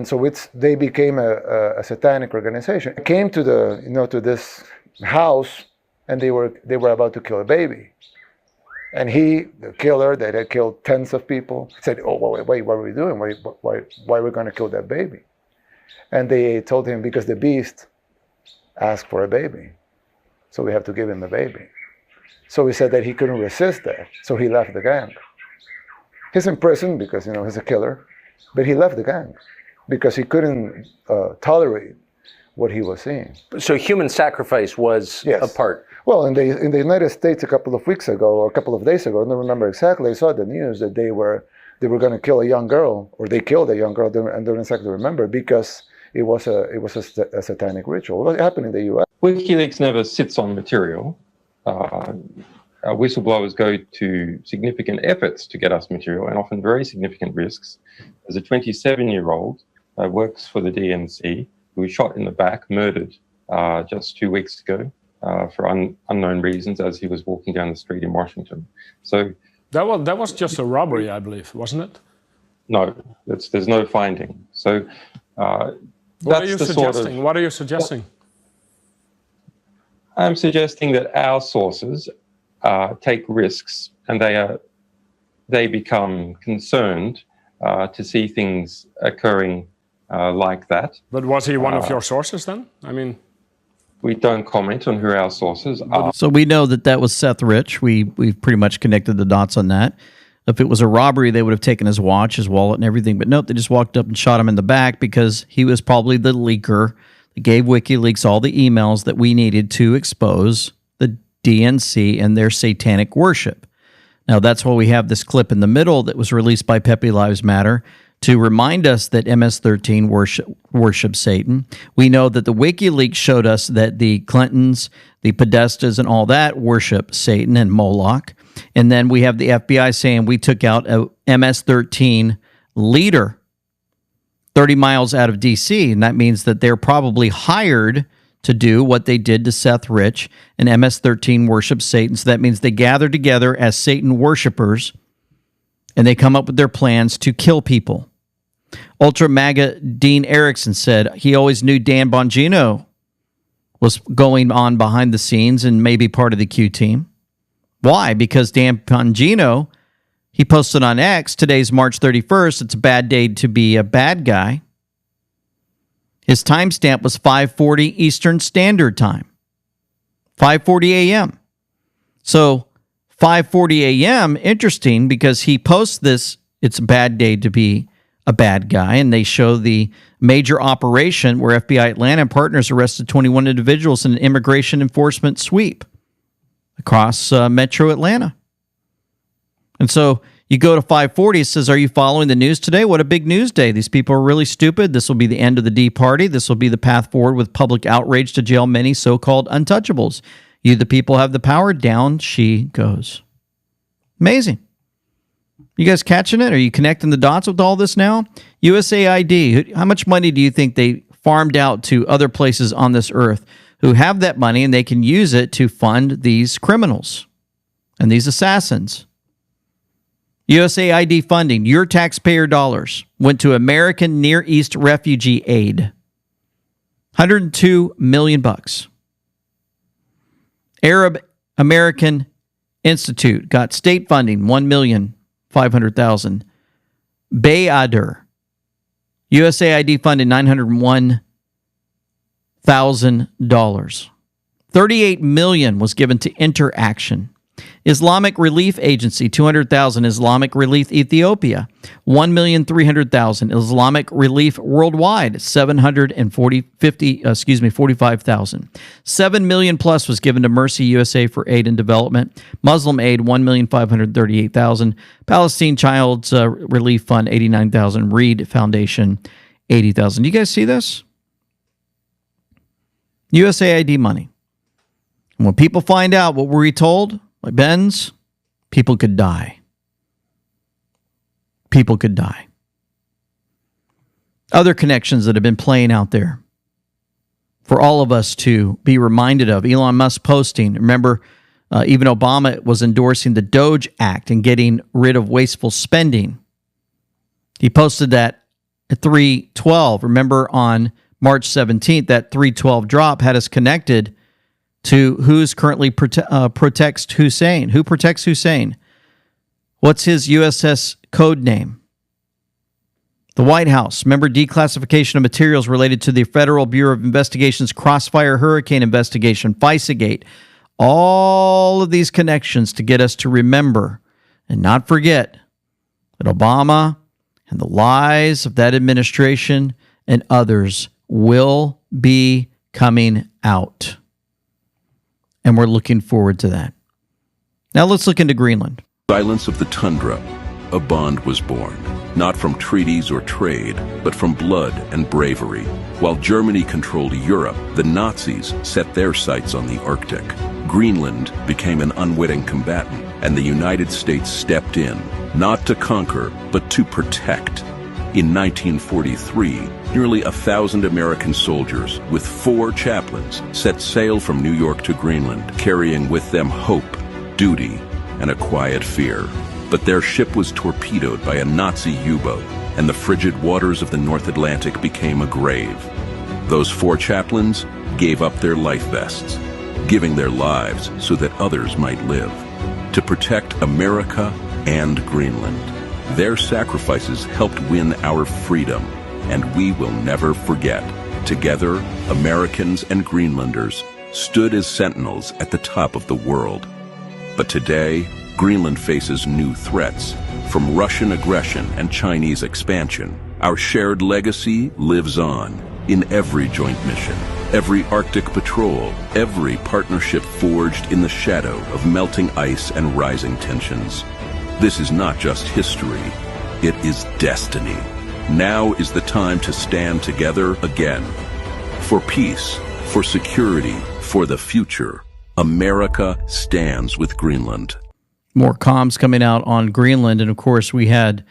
[SPEAKER 10] so they became a satanic organization. It came to to this house, and they were about to kill a baby. And the killer that had killed tens of people, said, "Oh, wait, what are we doing? Why are we going to kill that baby?" And they told him, because the beast asked for a baby, so we have to give him a baby. So he said that he couldn't resist that, so he left the gang. He's in prison because he's a killer, but he left the gang because he couldn't tolerate what he was seeing.
[SPEAKER 21] So human sacrifice was a part.
[SPEAKER 10] Well, in the United States a couple of weeks ago, or a couple of days ago, I don't remember exactly, I saw the news that they were going to kill a young girl, or they killed a young girl, and don't exactly remember, because it was a satanic ritual. What happened in the U.S.?
[SPEAKER 22] WikiLeaks never sits on material. Whistleblowers go to significant efforts to get us material, and often very significant risks. There's a 27-year-old works for the DNC who was shot in the back, murdered just 2 weeks ago. For unknown reasons, as he was walking down the street in Washington. So
[SPEAKER 3] that was just a robbery, I believe, wasn't it?
[SPEAKER 22] No, there's no finding. So
[SPEAKER 3] what are you suggesting? What are you suggesting?
[SPEAKER 22] I'm suggesting that our sources take risks, and they become concerned to see things occurring like that.
[SPEAKER 3] But was he one of your sources then? I mean,
[SPEAKER 22] we don't comment on who our sources are.
[SPEAKER 5] So we know that that was Seth Rich. We've pretty much connected the dots on that. If it was a robbery, they would have taken his watch, his wallet, and everything. But nope, they just walked up and shot him in the back because he was probably the leaker that gave WikiLeaks all the emails that we needed to expose the DNC and their satanic worship. Now, that's why we have this clip in the middle that was released by Pepe Lives Matter to remind us that MS-13 worships Satan. We know that the WikiLeaks showed us that the Clintons, the Podestas, and all that worship Satan and Moloch. And then we have the FBI saying we took out a MS-13 leader 30 miles out of D.C., and that means that they're probably hired to do what they did to Seth Rich, and MS-13 worships Satan. So that means they gather together as Satan worshipers, and they come up with their plans to kill people. Ultra MAGA Dean Erickson said he always knew Dan Bongino was going on behind the scenes and maybe part of the Q team. Why? Because Dan Bongino, he posted on X, today's March 31st, it's a bad day to be a bad guy. His timestamp was 5:40 Eastern Standard Time, 5:40 a.m. So 5:40 a.m., interesting because he posts this, it's a bad day to be a bad guy, and they show the major operation where FBI Atlanta and partners arrested 21 individuals in an immigration enforcement sweep across Metro Atlanta. And so you go to 540, it says, are you following the news today? What a big news day. These people are really stupid. This will be the end of the D Party. This will be the path forward with public outrage to jail many so-called untouchables. You, the people, have the power. Down she goes. Amazing. You guys catching it? Are you connecting the dots with all this now? USAID, how much money do you think they farmed out to other places on this earth who have that money and they can use it to fund these criminals and these assassins? USAID funding, your taxpayer dollars, went to American Near East Refugee Aid. $102 million. Arab American Institute got state funding, $1,500,000. Bayadur, USAID funded $901,000. $38 million was given to Interaction. Islamic Relief Agency, $200,000. Islamic Relief Ethiopia, $1,300,000. Islamic Relief Worldwide, $45,000. $7 million plus was given to Mercy USA for aid and development. Muslim Aid, $1,538,000. Palestine Child's Relief Fund, $89,000. Reed Foundation, $80,000. You guys see this? USAID money. And when people find out, what were we told? Like Ben's, people could die. People could die. Other connections that have been playing out there for all of us to be reminded of. Elon Musk posting. Remember, even Obama was endorsing the Doge Act and getting rid of wasteful spending. He posted that at 3:12. Remember on March 17th, that 3:12 drop had us connected to who's currently protects Hussein. Who protects Hussein? What's his USS code name? The White House. Remember declassification of materials related to the Federal Bureau of Investigation's Crossfire Hurricane investigation, FISA-Gate. All of these connections to get us to remember and not forget that Obama and the lies of that administration and others will be coming out. And we're looking forward to that. Now let's look into Greenland.
[SPEAKER 4] Silence of the tundra, a bond was born, not from treaties or trade, but from blood and bravery. While Germany controlled Europe, the Nazis set their sights on the Arctic. Greenland became an unwitting combatant, and the United States stepped in, not to conquer, but to protect. In 1943, nearly 1,000 American soldiers with 4 chaplains set sail from New York to Greenland, carrying with them hope, duty, and a quiet fear. But their ship was torpedoed by a Nazi U-boat, and the frigid waters of the North Atlantic became a grave. Those 4 chaplains gave up their life vests, giving their lives so that others might live, to protect America and Greenland. Their sacrifices helped win our freedom, and we will never forget. Together, Americans and Greenlanders stood as sentinels at the top of the world. But today, Greenland faces new threats. From Russian aggression and Chinese expansion, our shared legacy lives on in every joint mission, every Arctic patrol, every partnership forged in the shadow of melting ice and rising tensions. This is not just history, it is destiny. Now is the time to stand together again. For peace, for security, for the future, America stands with Greenland.
[SPEAKER 5] More comms coming out on Greenland. And of course, we had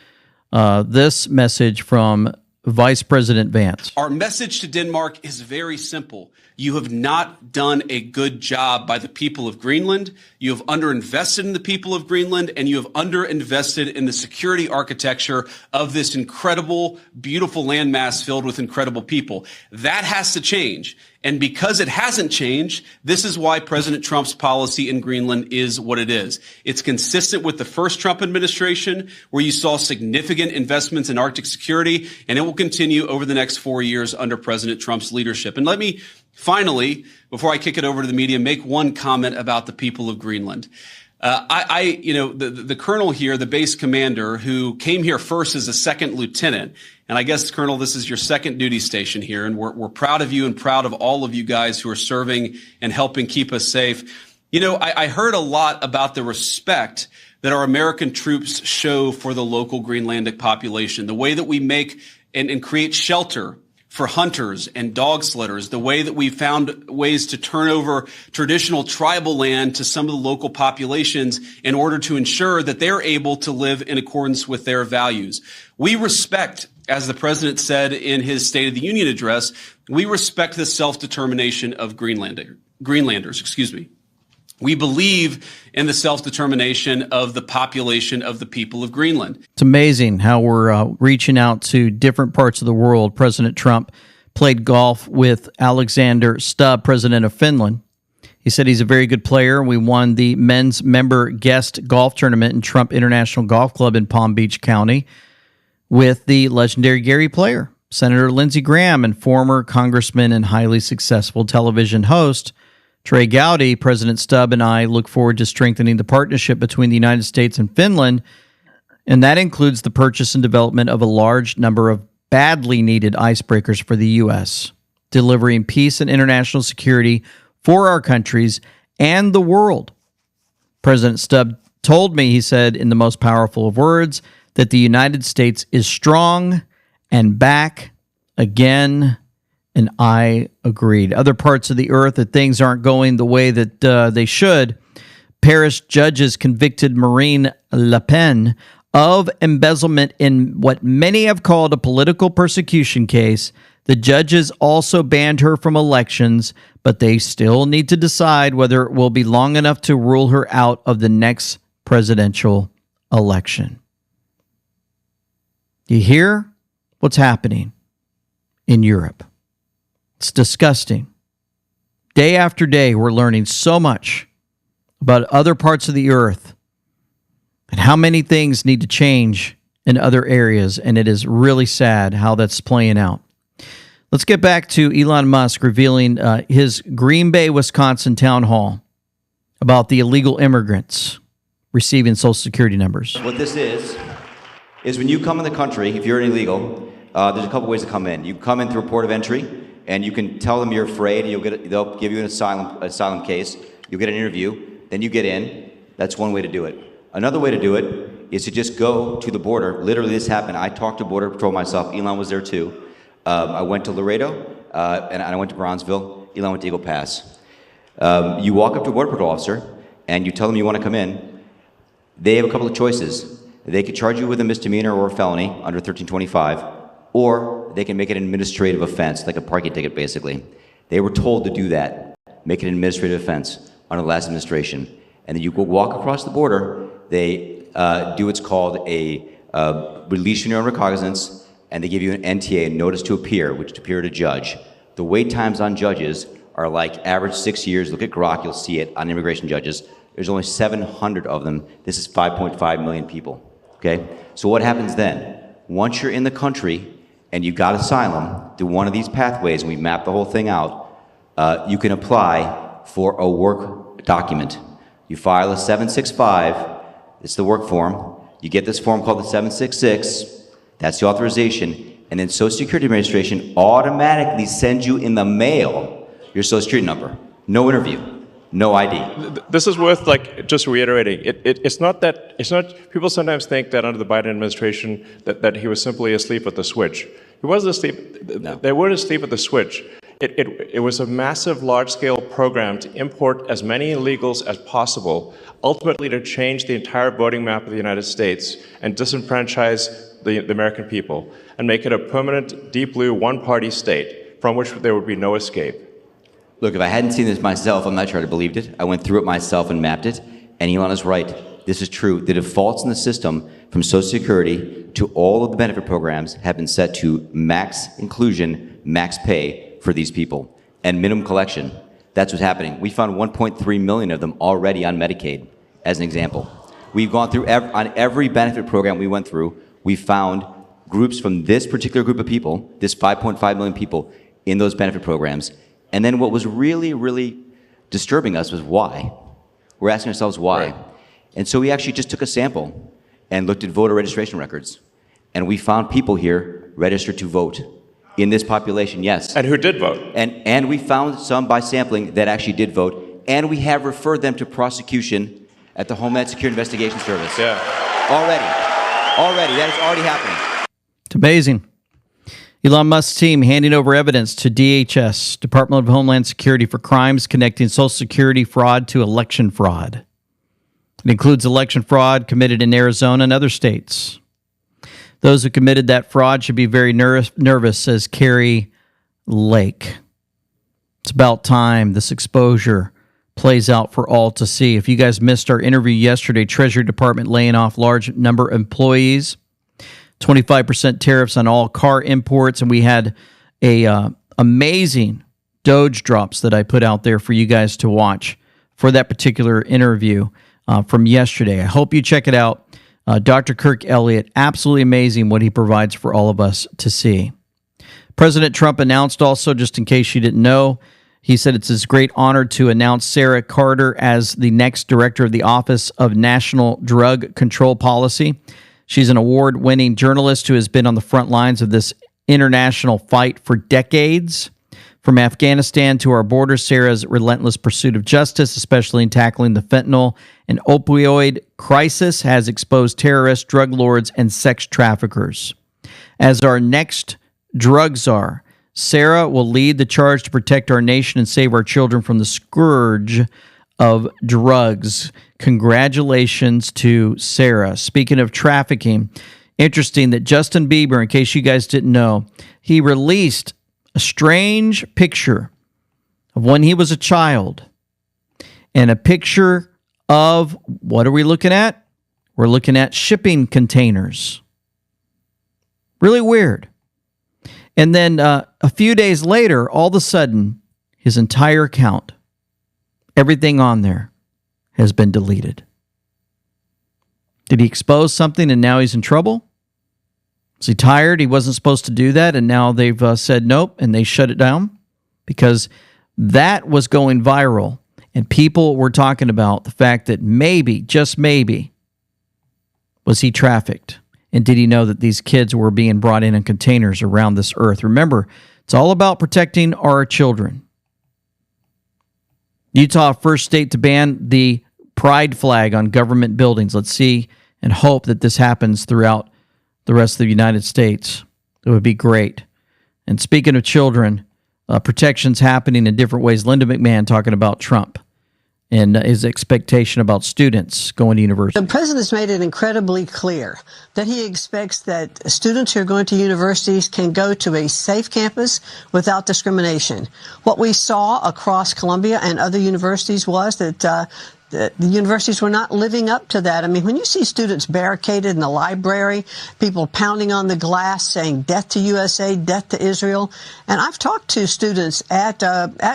[SPEAKER 5] this message from Vice President Vance.
[SPEAKER 6] Our message to Denmark is very simple. You have not done a good job by the people of Greenland. You have underinvested in the people of Greenland, and you have underinvested in the security architecture of this incredible, beautiful landmass filled with incredible people. That has to change. And because it hasn't changed, this is why President Trump's policy in Greenland is what it is. It's consistent with the first Trump administration, where you saw significant investments in Arctic security, and it will continue over the next 4 years under President Trump's leadership. And let me finally, before I kick it over to the media, make one comment about the people of Greenland. The colonel here, the base commander, who came here first as a second lieutenant, and I guess, Colonel, this is your second duty station here, and we're proud of you and proud of all of you guys who are serving and helping keep us safe. You know, I heard a lot about the respect that our American troops show for the local Greenlandic population, the way that we make and create shelter for hunters and dog sledders, the way that we found ways to turn over traditional tribal land to some of the local populations in order to ensure that they're able to live in accordance with their values. We respect, as the president said in his State of the Union address, we respect the self-determination of Greenlanders. We believe in the self-determination of the population of the people of Greenland.
[SPEAKER 5] It's amazing how we're reaching out to different parts of the world. President Trump played golf with Alexander Stubb, president of Finland. He said he's a very good player. We won the men's member guest golf tournament in Trump International Golf Club in Palm Beach County with the legendary Gary Player, Senator Lindsey Graham, and former congressman and highly successful television host Trey Gowdy. President Stubb and I look forward to strengthening the partnership between the United States and Finland, and that includes the purchase and development of a large number of badly needed icebreakers for the U.S., delivering peace and international security for our countries and the world. President Stubb told me, he said in the most powerful of words, that the United States is strong and back again. And I agreed. Other parts of the earth that things aren't going the way that they should. Paris judges convicted Marine Le Pen of embezzlement in what many have called a political persecution case. The judges also banned her from elections, but they still need to decide whether it will be long enough to rule her out of the next presidential election. You hear what's happening in Europe? It's disgusting. Day after day, we're learning so much about other parts of the earth and how many things need to change in other areas, and it is really sad how that's playing out. Let's get back to Elon Musk revealing his Green Bay, Wisconsin town hall about the illegal immigrants receiving Social Security numbers.
[SPEAKER 8] What this is when you come in the country, if you're an illegal, there's a couple ways to come in. You come in through a port of entry, and you can tell them you're afraid, and they'll give you an asylum case. You'll get an interview, then you get in. That's one way to do it. Another way to do it is to just go to the border. Literally, this happened. I talked to Border Patrol myself. Elon was there too. I went to Laredo, and I went to Bronzeville. Elon went to Eagle Pass. You walk up to a Border Patrol officer, and you tell them you want to come in. They have a couple of choices. They could charge you with a misdemeanor or a felony under 1325, or they can make it an administrative offense, like a parking ticket, basically. They were told to do that, make it an administrative offense under the last administration. And then you go walk across the border, they do what's called a release on your own recognizance, and they give you an NTA, notice to appear, which to appear to judge. The wait times on judges are like average 6 years. Look at Grok, you'll see it on immigration judges. There's only 700 of them. This is 5.5 million people. Okay? So what happens then? Once you're in the country and you got asylum through one of these pathways, and we map the whole thing out, you can apply for a work document. You file a 765, it's the work form. You get this form called the 766, that's the authorization, and then Social Security Administration automatically sends you in the mail your Social Security number. No interview, no ID.
[SPEAKER 2] This is worth just reiterating. It's not people sometimes think that under the Biden administration that he was simply asleep at the switch. He wasn't asleep. No. They weren't asleep at the switch. It was a massive, large-scale program to import as many illegals as possible, ultimately to change the entire voting map of the United States and disenfranchise the American people and make it a permanent, deep blue, one-party state from which there would be no escape.
[SPEAKER 8] Look, if I hadn't seen this myself, I'm not sure I'd have believed it. I went through it myself and mapped it, and Elon is right. This is true. The defaults in the system from Social Security to all of the benefit programs have been set to max inclusion, max pay for these people, and minimum collection. That's what's happening. We found 1.3 million of them already on Medicaid, as an example. We've gone through, on every benefit program we went through, we found groups from this particular group of people, this 5.5 million people, in those benefit programs. And then what was really, really disturbing us was why. We're asking ourselves why. Right. And so we actually just took a sample and looked at voter registration records. And we found people here registered to vote. In this population, yes.
[SPEAKER 2] And who did vote?
[SPEAKER 8] And we found some by sampling that actually did vote, and we have referred them to prosecution at the Homeland Security Investigation Service.
[SPEAKER 2] Yeah.
[SPEAKER 8] Already, that is already happening.
[SPEAKER 5] It's amazing. Elon Musk's team handing over evidence to DHS, Department of Homeland Security, for crimes connecting Social Security fraud to election fraud. It includes election fraud committed in Arizona and other states. Those who committed that fraud should be very nervous, says Carrie Lake. It's about time this exposure plays out for all to see. If you guys missed our interview yesterday, Treasury Department laying off large number of employees, 25% tariffs on all car imports, and we had a amazing Doge drops that I put out there for you guys to watch for that particular interview from yesterday. I hope you check it out. Dr. Kirk Elliott, absolutely amazing what he provides for all of us to see. President Trump announced also, just in case you didn't know, he said it's his great honor to announce Sarah Carter as the next director of the Office of National Drug Control Policy. She's an award-winning journalist who has been on the front lines of this international fight for decades. From Afghanistan to our borders, Sarah's relentless pursuit of justice, especially in tackling the fentanyl and opioid crisis, has exposed terrorists, drug lords, and sex traffickers. As our next drug czar, Sarah will lead the charge to protect our nation and save our children from the scourge of drugs. Congratulations to Sarah. Speaking of trafficking, interesting that Justin Bieber, in case you guys didn't know, he released a strange picture of when he was a child and a picture of, what are we looking at? We're looking at shipping containers. Really weird. And then a few days later, all of a sudden, his entire account, everything on there, has been deleted. Did he expose something and now he's in trouble? Was he tired? He wasn't supposed to do that, and now they've said nope, and they shut it down? Because that was going viral, and people were talking about the fact that maybe, just maybe, was he trafficked? And did he know that these kids were being brought in containers around this earth? Remember, it's all about protecting our children. Utah, first state to ban the pride flag on government buildings. Let's see and hope that this happens throughout the rest of the United States. It would be great. And speaking of children, protections happening in different ways. Linda McMahon talking about Trump and his expectation about students going to university.
[SPEAKER 7] The president has made it incredibly clear that he expects that students who are going to universities can go to a safe campus without discrimination. What we saw across Columbia and other universities was that the universities were not living up to that. I mean, when you see students barricaded in the library, people pounding on the glass saying death to USA, death to Israel. And I've talked to students at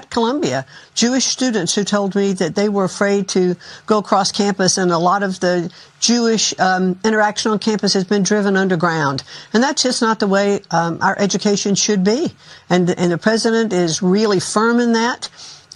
[SPEAKER 7] Columbia, Jewish students who told me that they were afraid to go across campus, and a lot of the Jewish interaction on campus has been driven underground. And that's just not the way our education should be. And the president is really firm in that.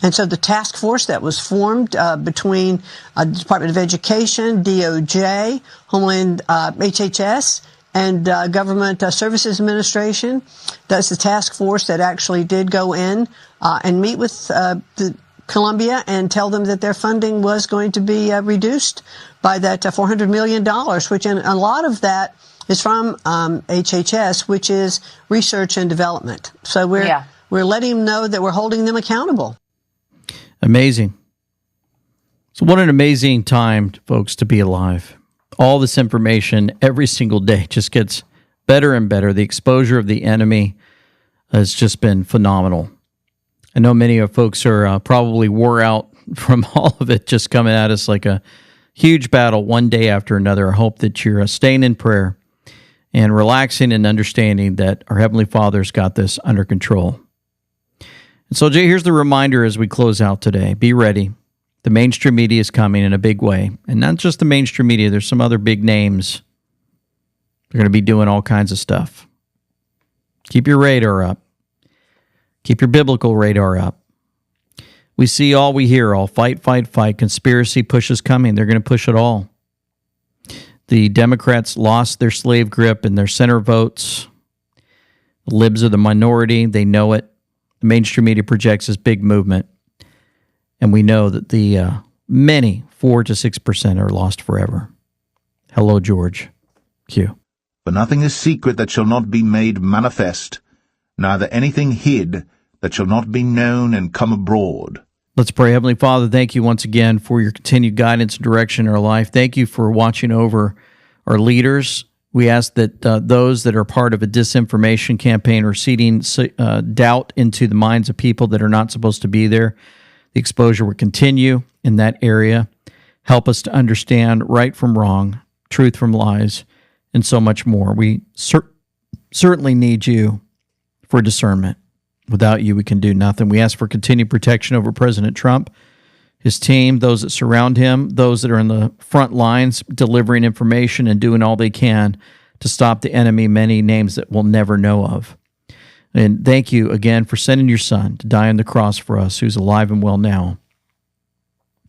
[SPEAKER 7] And so the task force that was formed between the Department of Education, DOJ, Homeland HHS, and Government Services Administration, that's the task force that actually did go in and meet with the Columbia and tell them that their funding was going to be reduced by that $400 million, which a lot of that is from HHS, which is research and development. So we're letting them know that we're holding them accountable.
[SPEAKER 5] Amazing. So what an amazing time, folks, to be alive. All this information every single day just gets better and better. The exposure of the enemy has just been phenomenal. I know many of folks are probably wore out from all of it just coming at us like a huge battle one day after another. I hope that you're staying in prayer and relaxing and understanding that our Heavenly Father's got this under control. And so, Jay, here's the reminder as we close out today. Be ready. The mainstream media is coming in a big way. And not just the mainstream media. There's some other big names. They're going to be doing all kinds of stuff. Keep your radar up. Keep your biblical radar up. We see all, we hear all. Fight, fight, fight. Conspiracy push is coming. They're going to push it all. The Democrats lost their slave grip and their center votes. The libs are the minority. They know it. The mainstream media projects this big movement. And we know that the many, 4 to 6%, are lost forever. Hello, George. Q.
[SPEAKER 9] For nothing is secret that shall not be made manifest, neither anything hid that shall not be known and come abroad.
[SPEAKER 5] Let's pray. Heavenly Father, thank you once again for your continued guidance and direction in our life. Thank you for watching over our leaders. We ask that those that are part of a disinformation campaign are seeding doubt into the minds of people that are not supposed to be there. The exposure will continue in that area. Help us to understand right from wrong, truth from lies, and so much more. We certainly need you for discernment. Without you, we can do nothing. We ask for continued protection over President Trump, his team, those that surround him, those that are in the front lines delivering information and doing all they can to stop the enemy, many names that we'll never know of. And thank you again for sending your son to die on the cross for us, who's alive and well now.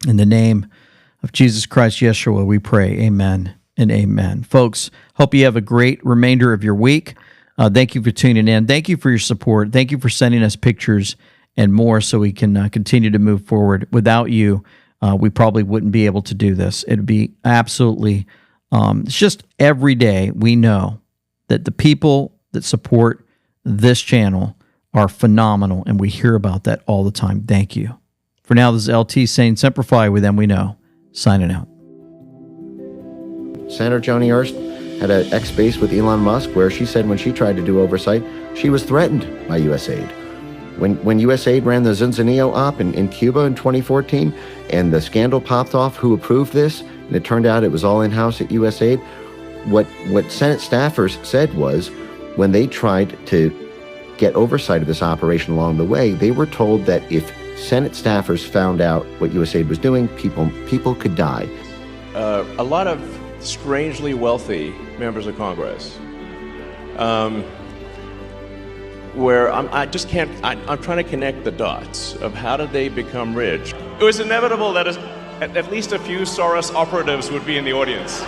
[SPEAKER 5] In the name of Jesus Christ, Yeshua, we pray. Amen and amen. Folks, hope you have a great remainder of your week. Thank you for tuning in. Thank you for your support. Thank you for sending us pictures and more so we can continue to move forward. Without you, we probably wouldn't be able to do this. It'd be absolutely, it's just every day we know that the people that support this channel are phenomenal, and we hear about that all the time. Thank you. For now, this is LT saying Semper Fi, with them we know. Signing out.
[SPEAKER 1] Senator Joni Ernst had an ex-base with Elon Musk where she said when she tried to do oversight, she was threatened by USAID. When USAID ran the Zunzuneo op in Cuba in 2014 and the scandal popped off who approved this, and it turned out it was all in-house at USAID, what Senate staffers said was when they tried to get oversight of this operation along the way, they were told that if Senate staffers found out what USAID was doing, people could die.
[SPEAKER 2] A lot of strangely wealthy members of Congress, where I'm trying to connect the dots of how did they become rich.
[SPEAKER 3] It was inevitable that at least a few Soros operatives would be in the audience.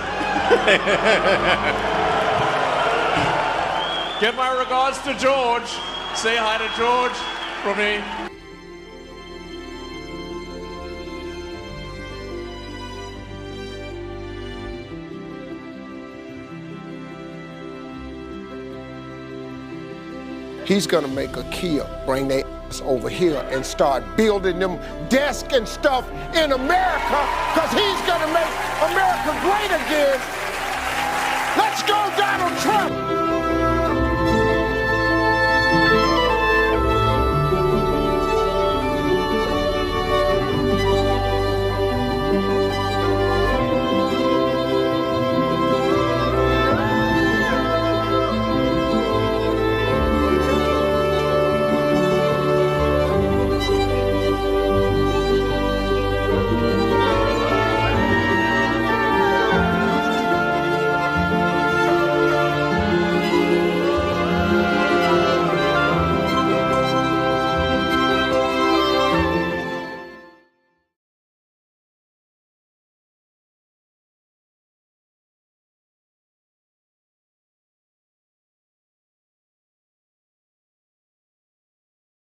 [SPEAKER 3] Give my regards to George. Say hi to George from me.
[SPEAKER 11] He's gonna make a kill, bring their ass over here and start building them desks and stuff in America, because he's gonna make America great again.